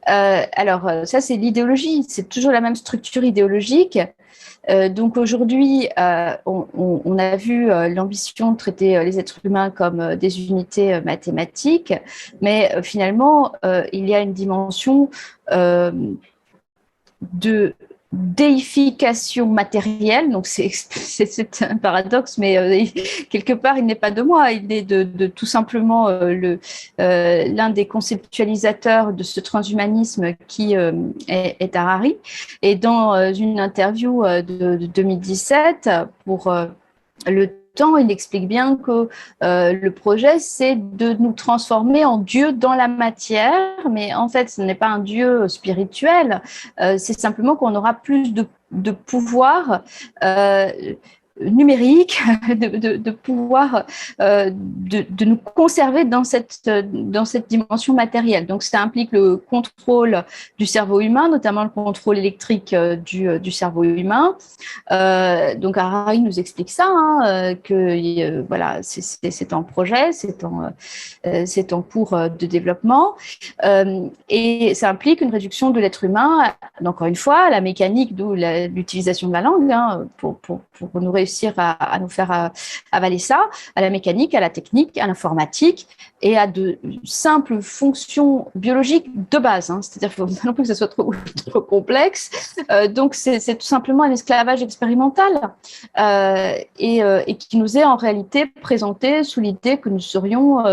Alors, ça, c'est l'idéologie. C'est toujours la même structure idéologique. Donc aujourd'hui, on a vu l'ambition de traiter les êtres humains comme des unités mathématiques, mais finalement, il y a une dimension de déification matérielle. Donc c'est un paradoxe, mais quelque part, il n'est pas de moi, il est de tout simplement l'un des conceptualisateurs de ce transhumanisme qui est Harari. Et dans une interview de 2017 pour Le Temps, il explique bien que le projet, c'est de nous transformer en Dieu dans la matière, mais en fait, ce n'est pas un Dieu spirituel, c'est simplement qu'on aura plus de pouvoir numérique, de pouvoir de nous conserver dans cette dimension matérielle. Donc, ça implique le contrôle du cerveau humain, notamment le contrôle électrique du cerveau humain. Donc, Harari nous explique ça, que voilà, c'est en projet, c'est en cours de développement, et ça implique une réduction de l'être humain, encore une fois, à la mécanique, d'où l'utilisation de la langue, pour nous réussir à nous faire avaler ça, à la mécanique, à la technique, à l'informatique et à de simples fonctions biologiques de base. C'est-à-dire qu'il ne faut pas non plus que ce soit trop complexe. Donc, c'est tout simplement un esclavage expérimental et qui nous est en réalité présenté sous l'idée que nous serions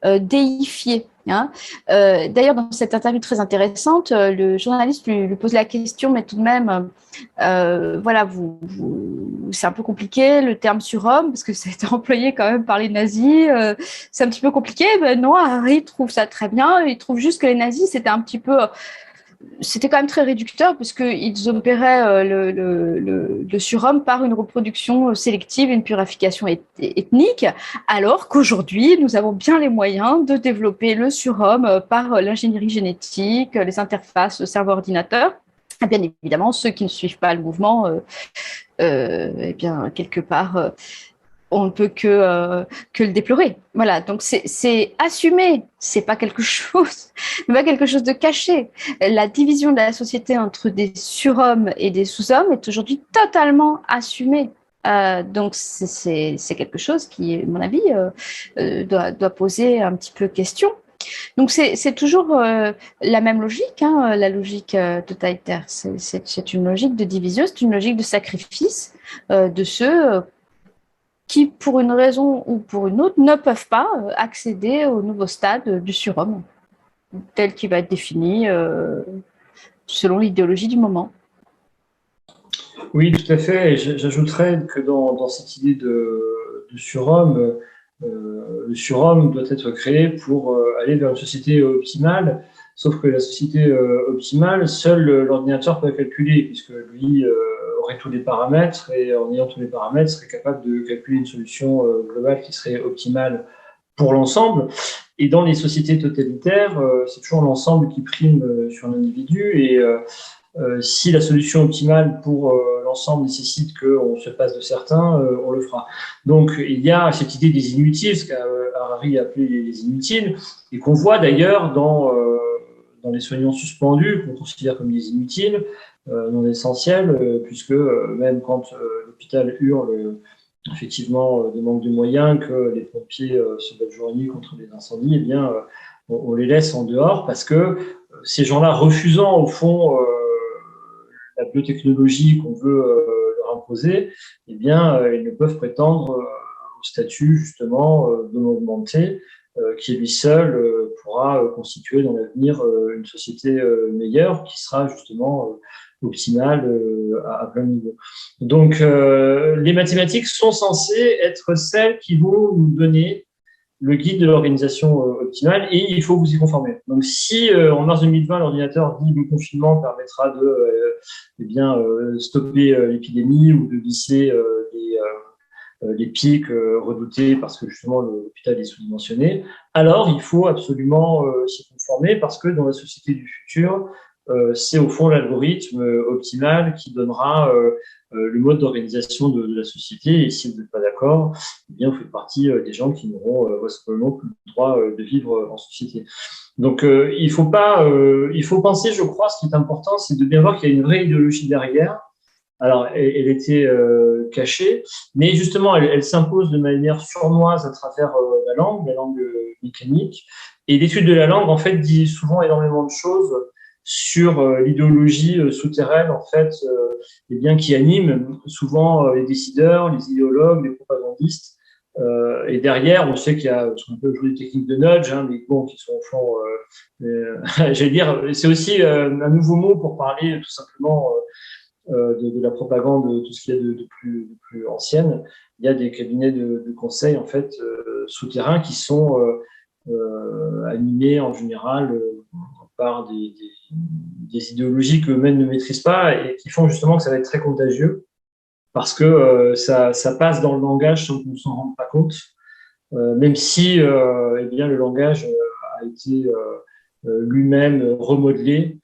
déifiés. D'ailleurs, dans cette interview très intéressante, le journaliste lui pose la question, mais tout de même, voilà, c'est un peu compliqué le terme surhomme parce que ça a été employé quand même par les nazis. C'est un petit peu compliqué. Ben non, Harari trouve ça très bien. Il trouve juste que les nazis, c'était quand même très réducteur parce qu'ils opéraient le surhomme par une reproduction sélective, une purification ethnique, alors qu'aujourd'hui, nous avons bien les moyens de développer le surhomme par l'ingénierie génétique, les interfaces cerveau-ordinateur. Et bien évidemment, ceux qui ne suivent pas le mouvement, eh bien, quelque part, on ne peut que le déplorer. Voilà, donc c'est assumé, c'est pas quelque chose de caché. La division de la société entre des surhommes et des sous-hommes est aujourd'hui totalement assumée. Donc c'est quelque chose qui, à mon avis, doit poser un petit peu question. Donc c'est toujours la même logique, la logique totalitaire. C'est une logique de division, c'est une logique de sacrifice de ceux qui, pour une raison ou pour une autre, ne peuvent pas accéder au nouveau stade du surhomme, tel qu'il va être défini selon l'idéologie du moment. Oui, tout à fait. Et j'ajouterais que dans cette idée de surhomme, le surhomme doit être créé pour aller vers une société optimale, sauf que la société optimale, seul l'ordinateur peut la calculer, puisque lui aurait tous les paramètres, et en ayant tous les paramètres, serait capable de calculer une solution globale qui serait optimale pour l'ensemble. Et dans les sociétés totalitaires, c'est toujours l'ensemble qui prime sur l'individu, et si la solution optimale pour l'ensemble nécessite qu'on se passe de certains, on le fera. Donc, il y a cette idée des inutiles, ce qu'Harari a appelé les inutiles, et qu'on voit d'ailleurs dans les soignants suspendus, qu'on considère comme des inutiles, non essentiels, puisque même quand l'hôpital hurle effectivement de manque de moyens, que les pompiers se battent jour et nuit contre les incendies, eh bien, on les laisse en dehors parce que ces gens-là, refusant au fond la biotechnologie qu'on veut leur imposer, eh bien, ils ne peuvent prétendre au statut justement d'homme augmenté, qui lui seul pourra constituer dans l'avenir une société meilleure, qui sera justement optimale à plein niveau. Donc, les mathématiques sont censées être celles qui vont nous donner le guide de l'organisation optimale et il faut vous y conformer. Donc, si en mars 2020, l'ordinateur dit que le confinement permettra de stopper l'épidémie ou de lisser les pics redoutés parce que justement l'hôpital est sous-dimensionné, alors il faut absolument s'y conformer parce que dans la société du futur, c'est au fond l'algorithme optimal qui donnera le mode d'organisation de la société. Et si vous n'êtes pas d'accord, eh bien, vous faites partie des gens qui n'auront vraisemblablement plus le droit de vivre en société. Donc, il faut penser, je crois, ce qui est important, c'est de bien voir qu'il y a une vraie idéologie derrière. Alors, elle était cachée, mais justement, elle s'impose de manière sournoise à travers la langue mécanique. Et l'étude de la langue, en fait, dit souvent énormément de choses sur l'idéologie souterraine, en fait, eh bien, qui anime souvent les décideurs, les idéologues, les propagandistes. Et derrière, on sait qu'il y a ce qu'on peut jouer des techniques de nudge, hein, mais bon, qui sont au fond, j'allais dire, c'est aussi un nouveau mot pour parler tout simplement de la propagande, tout ce qu'il y a de plus ancienne. Il y a des cabinets de conseil, en fait, souterrains qui sont animés en général par des idéologies qu'eux-mêmes ne maîtrisent pas et qui font justement que ça va être très contagieux parce que ça passe dans le langage sans qu'on ne s'en rende pas compte, même si eh bien, le langage a été lui-même remodelé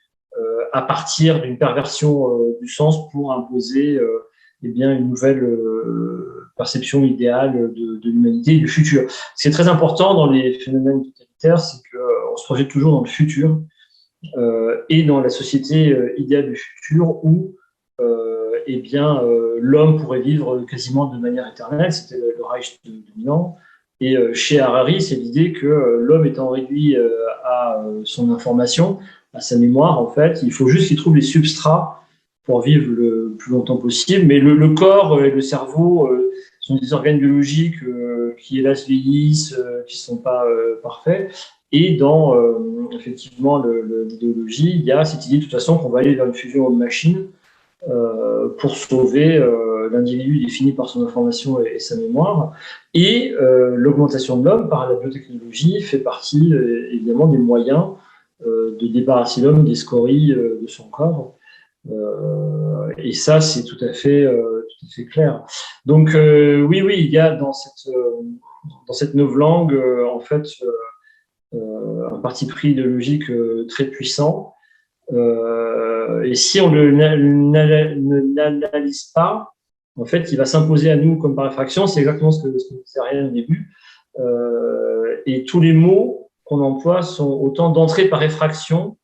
à partir d'une perversion du sens pour imposer eh bien, une nouvelle perception idéale de l'humanité et du futur. Ce qui est très important dans les phénomènes totalitaires, c'est qu'on se projette toujours dans le futur et dans la société idéale du futur où eh bien, l'homme pourrait vivre quasiment de manière éternelle. C'était le Reich dominant. Et chez Harari, c'est l'idée que l'homme étant réduit à son information, à sa mémoire, en fait, il faut juste qu'il trouve les substrats pour vivre le plus longtemps possible. Mais le corps et le cerveau sont des organes biologiques qui, hélas, vieillissent, qui ne sont pas parfaits. Et dans, effectivement, l'idéologie, il y a cette idée, de toute façon, qu'on va aller vers une fusion homme-machine pour sauver l'individu défini par son information et sa mémoire. Et l'augmentation de l'homme par la biotechnologie fait partie, évidemment, des moyens de débarrasser l'homme des scories de son corps. Et ça, c'est tout à fait clair. Donc, oui, il y a dans cette novlangue, en fait, un parti pris idéologique très puissant. Et si on ne l'analyse pas, en fait, il va s'imposer à nous comme par effraction. C'est exactement ce que disait Ariane au début. Et tous les mots qu'on emploie sont autant d'entrées par effraction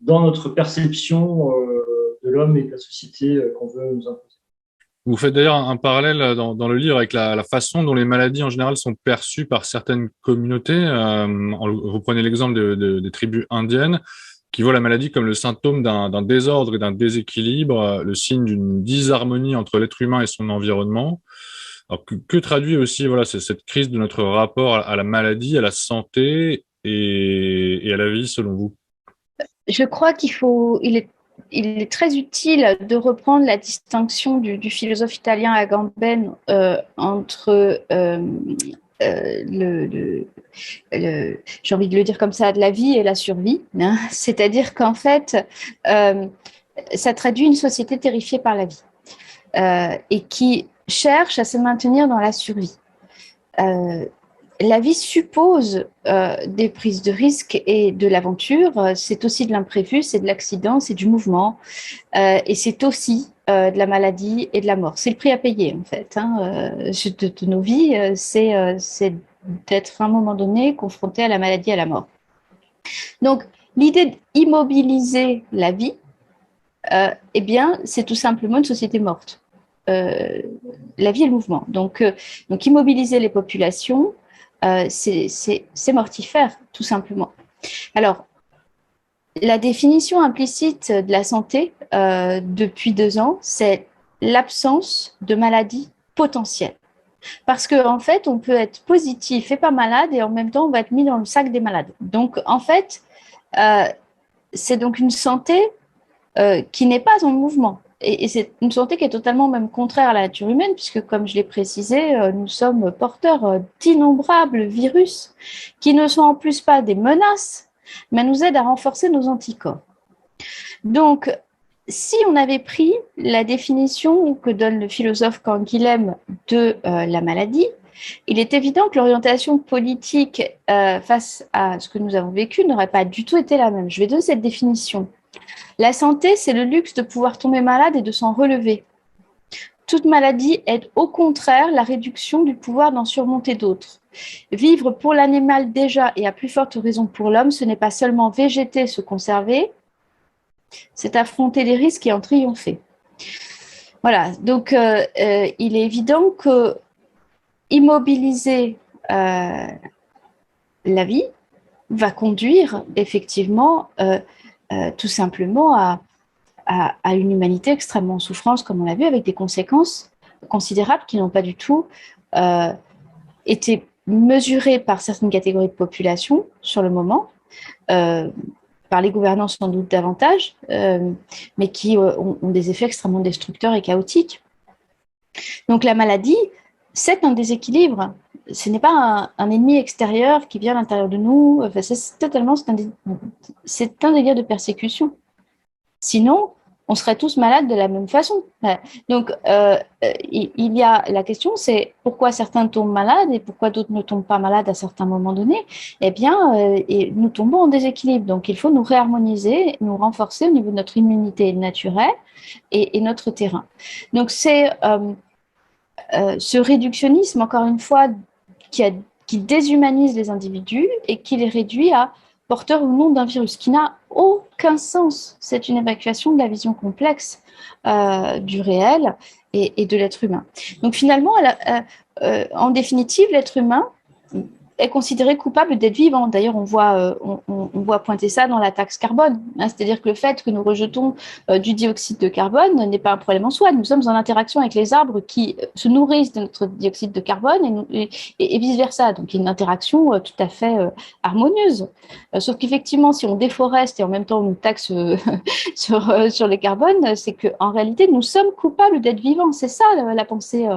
dans notre perception de l'homme et de la société qu'on veut nous imposer. Vous faites d'ailleurs un parallèle dans le livre avec la façon dont les maladies en général sont perçues par certaines communautés. Vous prenez l'exemple des tribus indiennes qui voient la maladie comme le symptôme d'un désordre et d'un déséquilibre, le signe d'une disharmonie entre l'être humain et son environnement. Alors, que traduit aussi cette crise de notre rapport à la maladie, à la santé et à la vie, selon vous? Je crois il est très utile de reprendre la distinction du philosophe italien Agamben entre j'ai envie de le dire comme ça, de la vie et la survie. Hein. C'est-à-dire qu'en fait, ça traduit une société terrifiée par la vie et qui cherche à se maintenir dans la survie. La vie suppose des prises de risques et de l'aventure. C'est aussi de l'imprévu, c'est de l'accident, c'est du mouvement et c'est aussi de la maladie et de la mort. C'est le prix à payer en fait de nos vies. C'est d'être à un moment donné confronté à la maladie et à la mort. Donc l'idée d'immobiliser la vie, eh bien, c'est tout simplement une société morte. La vie et le mouvement. Donc immobiliser les populations, c'est mortifère, tout simplement. Alors, la définition implicite de la santé depuis 2 ans, c'est l'absence de maladie potentielle. Parce qu'en fait, on peut être positif et pas malade et en même temps, on va être mis dans le sac des malades. Donc, en fait, c'est donc une santé qui n'est pas en mouvement. Et c'est une santé qui est totalement même contraire à la nature humaine, puisque, comme je l'ai précisé, nous sommes porteurs d'innombrables virus qui ne sont en plus pas des menaces, mais nous aident à renforcer nos anticorps. Donc, si on avait pris la définition que donne le philosophe Canguilhem de la maladie, il est évident que l'orientation politique face à ce que nous avons vécu n'aurait pas du tout été la même. Je vais donner cette définition. La santé, c'est le luxe de pouvoir tomber malade et de s'en relever. Toute maladie est au contraire la réduction du pouvoir d'en surmonter d'autres. Vivre pour l'animal déjà et à plus forte raison pour l'homme, ce n'est pas seulement végéter, se conserver, c'est affronter les risques et en triompher. Voilà, donc il est évident que immobiliser la vie va conduire effectivement tout simplement à une humanité extrêmement en souffrance, comme on l'a vu, avec des conséquences considérables qui n'ont pas du tout été mesurées par certaines catégories de population sur le moment, par les gouvernants sans doute davantage, mais qui ont des effets extrêmement destructeurs et chaotiques. Donc la maladie, c'est un déséquilibre. Ce n'est pas un ennemi extérieur qui vient à l'intérieur de nous. Enfin, c'est un délire de persécution. Sinon, on serait tous malades de la même façon. Donc, il y a la question, c'est pourquoi certains tombent malades et pourquoi d'autres ne tombent pas malades à certains moments donnés. Eh bien, nous tombons en déséquilibre. Donc, il faut nous réharmoniser, nous renforcer au niveau de notre immunité naturelle et notre terrain. Donc, c'est ce réductionnisme, encore une fois, qui déshumanise les individus et qui les réduit à porteurs ou non d'un virus, qui n'a aucun sens. C'est une évacuation de la vision complexe du réel et de l'être humain. Donc finalement, en définitive, l'être humain est considéré coupable d'être vivant. D'ailleurs, on voit pointer ça dans la taxe carbone. C'est-à-dire que le fait que nous rejetons du dioxyde de carbone n'est pas un problème en soi. Nous sommes en interaction avec les arbres qui se nourrissent de notre dioxyde de carbone et vice-versa. Donc, il y a une interaction tout à fait harmonieuse. Sauf qu'effectivement, si on déforeste et en même temps on nous taxe sur les carbones, c'est qu'en réalité, nous sommes coupables d'être vivants. C'est ça la pensée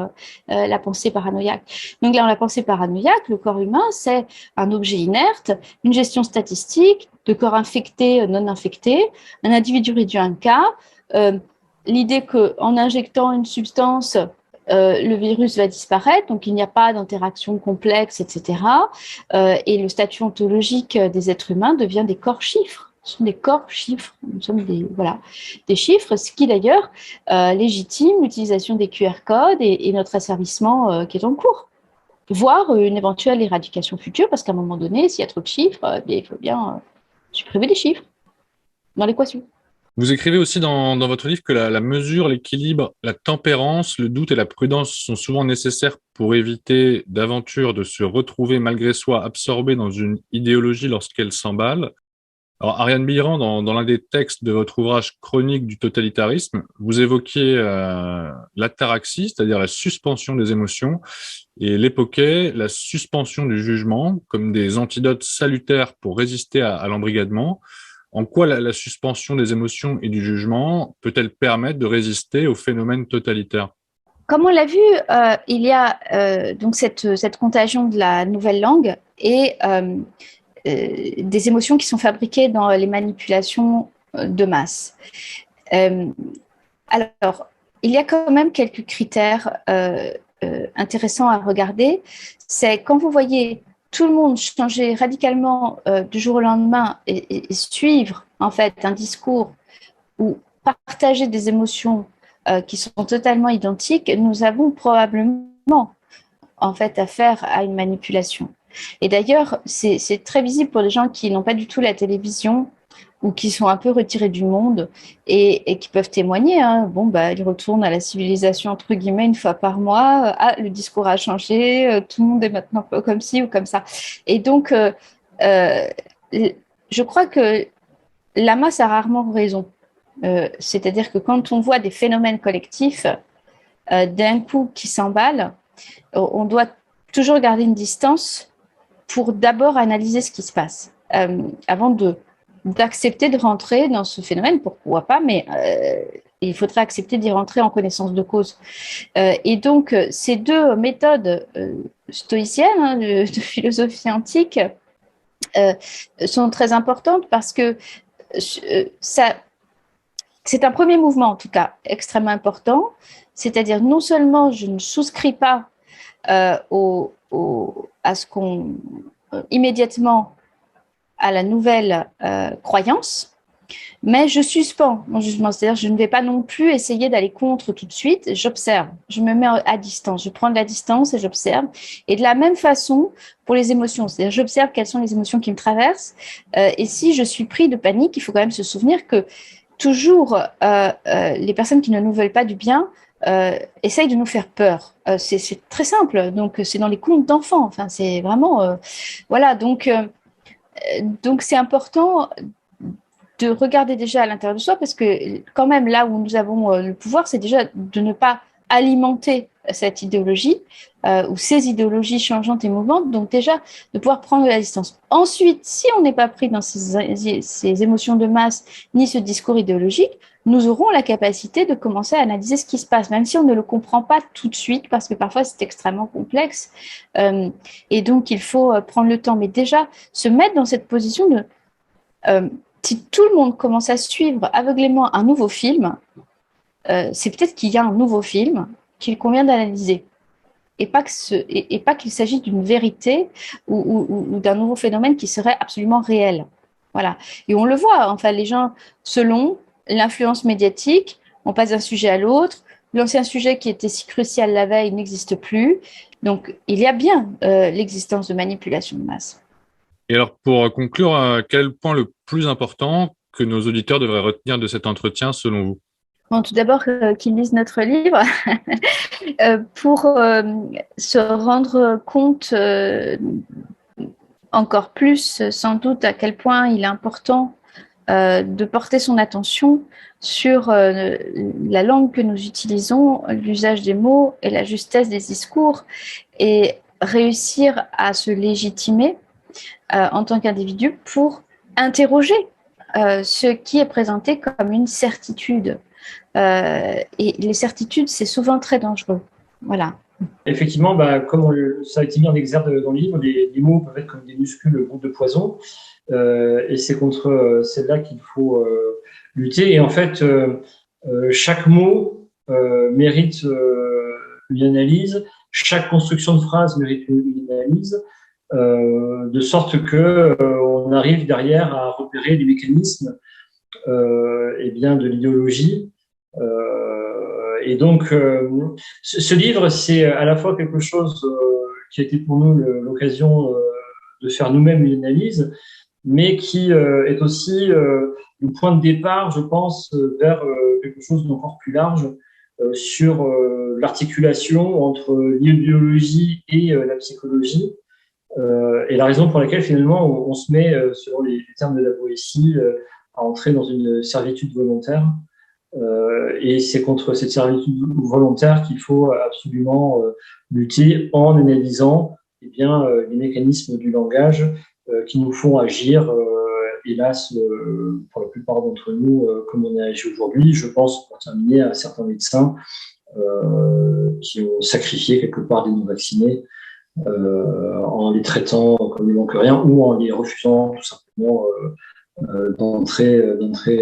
paranoïaque. Donc là, dans la pensée paranoïaque, le corps humain, c'est un objet inerte, une gestion statistique de corps infectés, non infectés, un individu réduit à un cas, l'idée qu'en injectant une substance, le virus va disparaître, donc il n'y a pas d'interaction complexe, etc. Et le statut ontologique des êtres humains devient des corps chiffres. Ce sont des corps chiffres, nous sommes des chiffres, ce qui d'ailleurs légitime l'utilisation des QR codes et notre asservissement qui est en cours, voire une éventuelle éradication future, parce qu'à un moment donné, s'il y a trop de chiffres, il faut bien supprimer les chiffres dans l'équation. Vous écrivez aussi dans votre livre que la mesure, l'équilibre, la tempérance, le doute et la prudence sont souvent nécessaires pour éviter d'aventure de se retrouver malgré soi absorbé dans une idéologie lorsqu'elle s'emballe. Alors, Ariane Biran, dans l'un des textes de votre ouvrage Chronique du totalitarisme, vous évoquiez l'ataraxie, c'est-à-dire la suspension des émotions, et l'époquait la suspension du jugement comme des antidotes salutaires pour résister à l'embrigadement. En quoi la suspension des émotions et du jugement peut-elle permettre de résister au phénomène totalitaire ? Comme on l'a vu, il y a donc cette contagion de la nouvelle langue et des émotions qui sont fabriquées dans les manipulations de masse. Alors, il y a quand même quelques critères intéressants à regarder. C'est quand vous voyez tout le monde changer radicalement du jour au lendemain et suivre en fait un discours ou partager des émotions qui sont totalement identiques, nous avons probablement en fait affaire à une manipulation. Et d'ailleurs, c'est très visible pour les gens qui n'ont pas du tout la télévision ou qui sont un peu retirés du monde et qui peuvent témoigner. Ils retournent à la civilisation, entre guillemets, une fois par mois. Le discours a changé, tout le monde est maintenant comme ci ou comme ça. Et donc, je crois que la masse a rarement raison. C'est-à-dire que quand on voit des phénomènes collectifs d'un coup qui s'emballent, on doit toujours garder une distance pour d'abord analyser ce qui se passe avant de d'accepter de rentrer dans ce phénomène, pourquoi pas, mais il faudrait accepter d'y rentrer en connaissance de cause. Et donc, ces deux méthodes stoïciennes, hein, de philosophie antique, sont très importantes parce que c'est un premier mouvement, en tout cas, extrêmement important. C'est-à-dire, non seulement je ne souscris pas à ce qu'on immédiatement à la nouvelle croyance, mais je suspends mon jugement. C'est-à-dire, je ne vais pas non plus essayer d'aller contre tout de suite. J'observe, je me mets à distance, je prends de la distance et j'observe. Et de la même façon pour les émotions, c'est-à-dire, j'observe quelles sont les émotions qui me traversent. Et si je suis pris de panique, il faut quand même se souvenir que toujours, les personnes qui ne nous veulent pas du bien essayent de nous faire peur. C'est très simple. Donc, c'est dans les contes d'enfants. Enfin, c'est vraiment... voilà, donc c'est important de regarder déjà à l'intérieur de soi, parce que quand même, là où nous avons le pouvoir, c'est déjà de ne pas alimenter cette idéologie ou ces idéologies changeantes et mouvantes, donc déjà de pouvoir prendre de la distance. Ensuite, si on n'est pas pris dans ces émotions de masse ni ce discours idéologique, nous aurons la capacité de commencer à analyser ce qui se passe, même si on ne le comprend pas tout de suite, parce que parfois c'est extrêmement complexe, et donc il faut prendre le temps. Mais déjà, se mettre dans cette position de... si tout le monde commence à suivre aveuglément un nouveau film, c'est peut-être qu'il y a un nouveau film qu'il convient d'analyser, et pas qu'il s'agit d'une vérité ou d'un nouveau phénomène qui serait absolument réel. Voilà. Et on le voit, enfin, les gens, selon l'influence médiatique, on passe d'un sujet à l'autre. L'ancien sujet qui était si crucial la veille n'existe plus. Donc, il y a bien l'existence de manipulation de masse. Et alors, pour conclure, quel point le plus important que nos auditeurs devraient retenir de cet entretien selon vous? Bon, tout d'abord, qu'ils lisent notre livre pour se rendre compte encore plus, sans doute, à quel point il est important de porter son attention sur la langue que nous utilisons, l'usage des mots et la justesse des discours, et réussir à se légitimer en tant qu'individu pour interroger ce qui est présenté comme une certitude. Et les certitudes, c'est souvent très dangereux. Voilà. Effectivement, comme ça a été mis en exergue dans le livre, les mots peuvent être comme des muscules gouttes de poison, et c'est contre celle-là qu'il faut lutter. Et en fait, chaque mot mérite une analyse, chaque construction de phrase mérite une analyse, de sorte que on arrive derrière à repérer les mécanismes de l'idéologie. Et donc, ce livre, c'est à la fois quelque chose qui a été pour nous l'occasion de faire nous-mêmes une analyse, mais qui est aussi le point de départ, je pense, vers quelque chose d'encore plus large sur l'articulation entre l'idéologie et la psychologie. Et la raison pour laquelle, finalement, on se met, selon les termes de la Boétie, à entrer dans une servitude volontaire. Et c'est contre cette servitude volontaire qu'il faut absolument lutter en analysant les mécanismes du langage qui nous font agir, hélas, pour la plupart d'entre nous, comme on a agi aujourd'hui. Je pense, pour terminer, à certains médecins qui ont sacrifié quelque part des non-vaccinés en les traitant comme des manqueriens ou en les refusant tout simplement d'entrer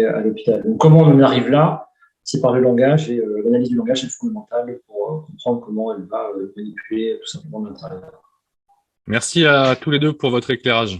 à l'hôpital. Donc, comment on en arrive là? C'est par le langage, et l'analyse du langage est fondamentale pour comprendre comment elle va manipuler tout simplement l'intérieur. Merci à tous les deux pour votre éclairage.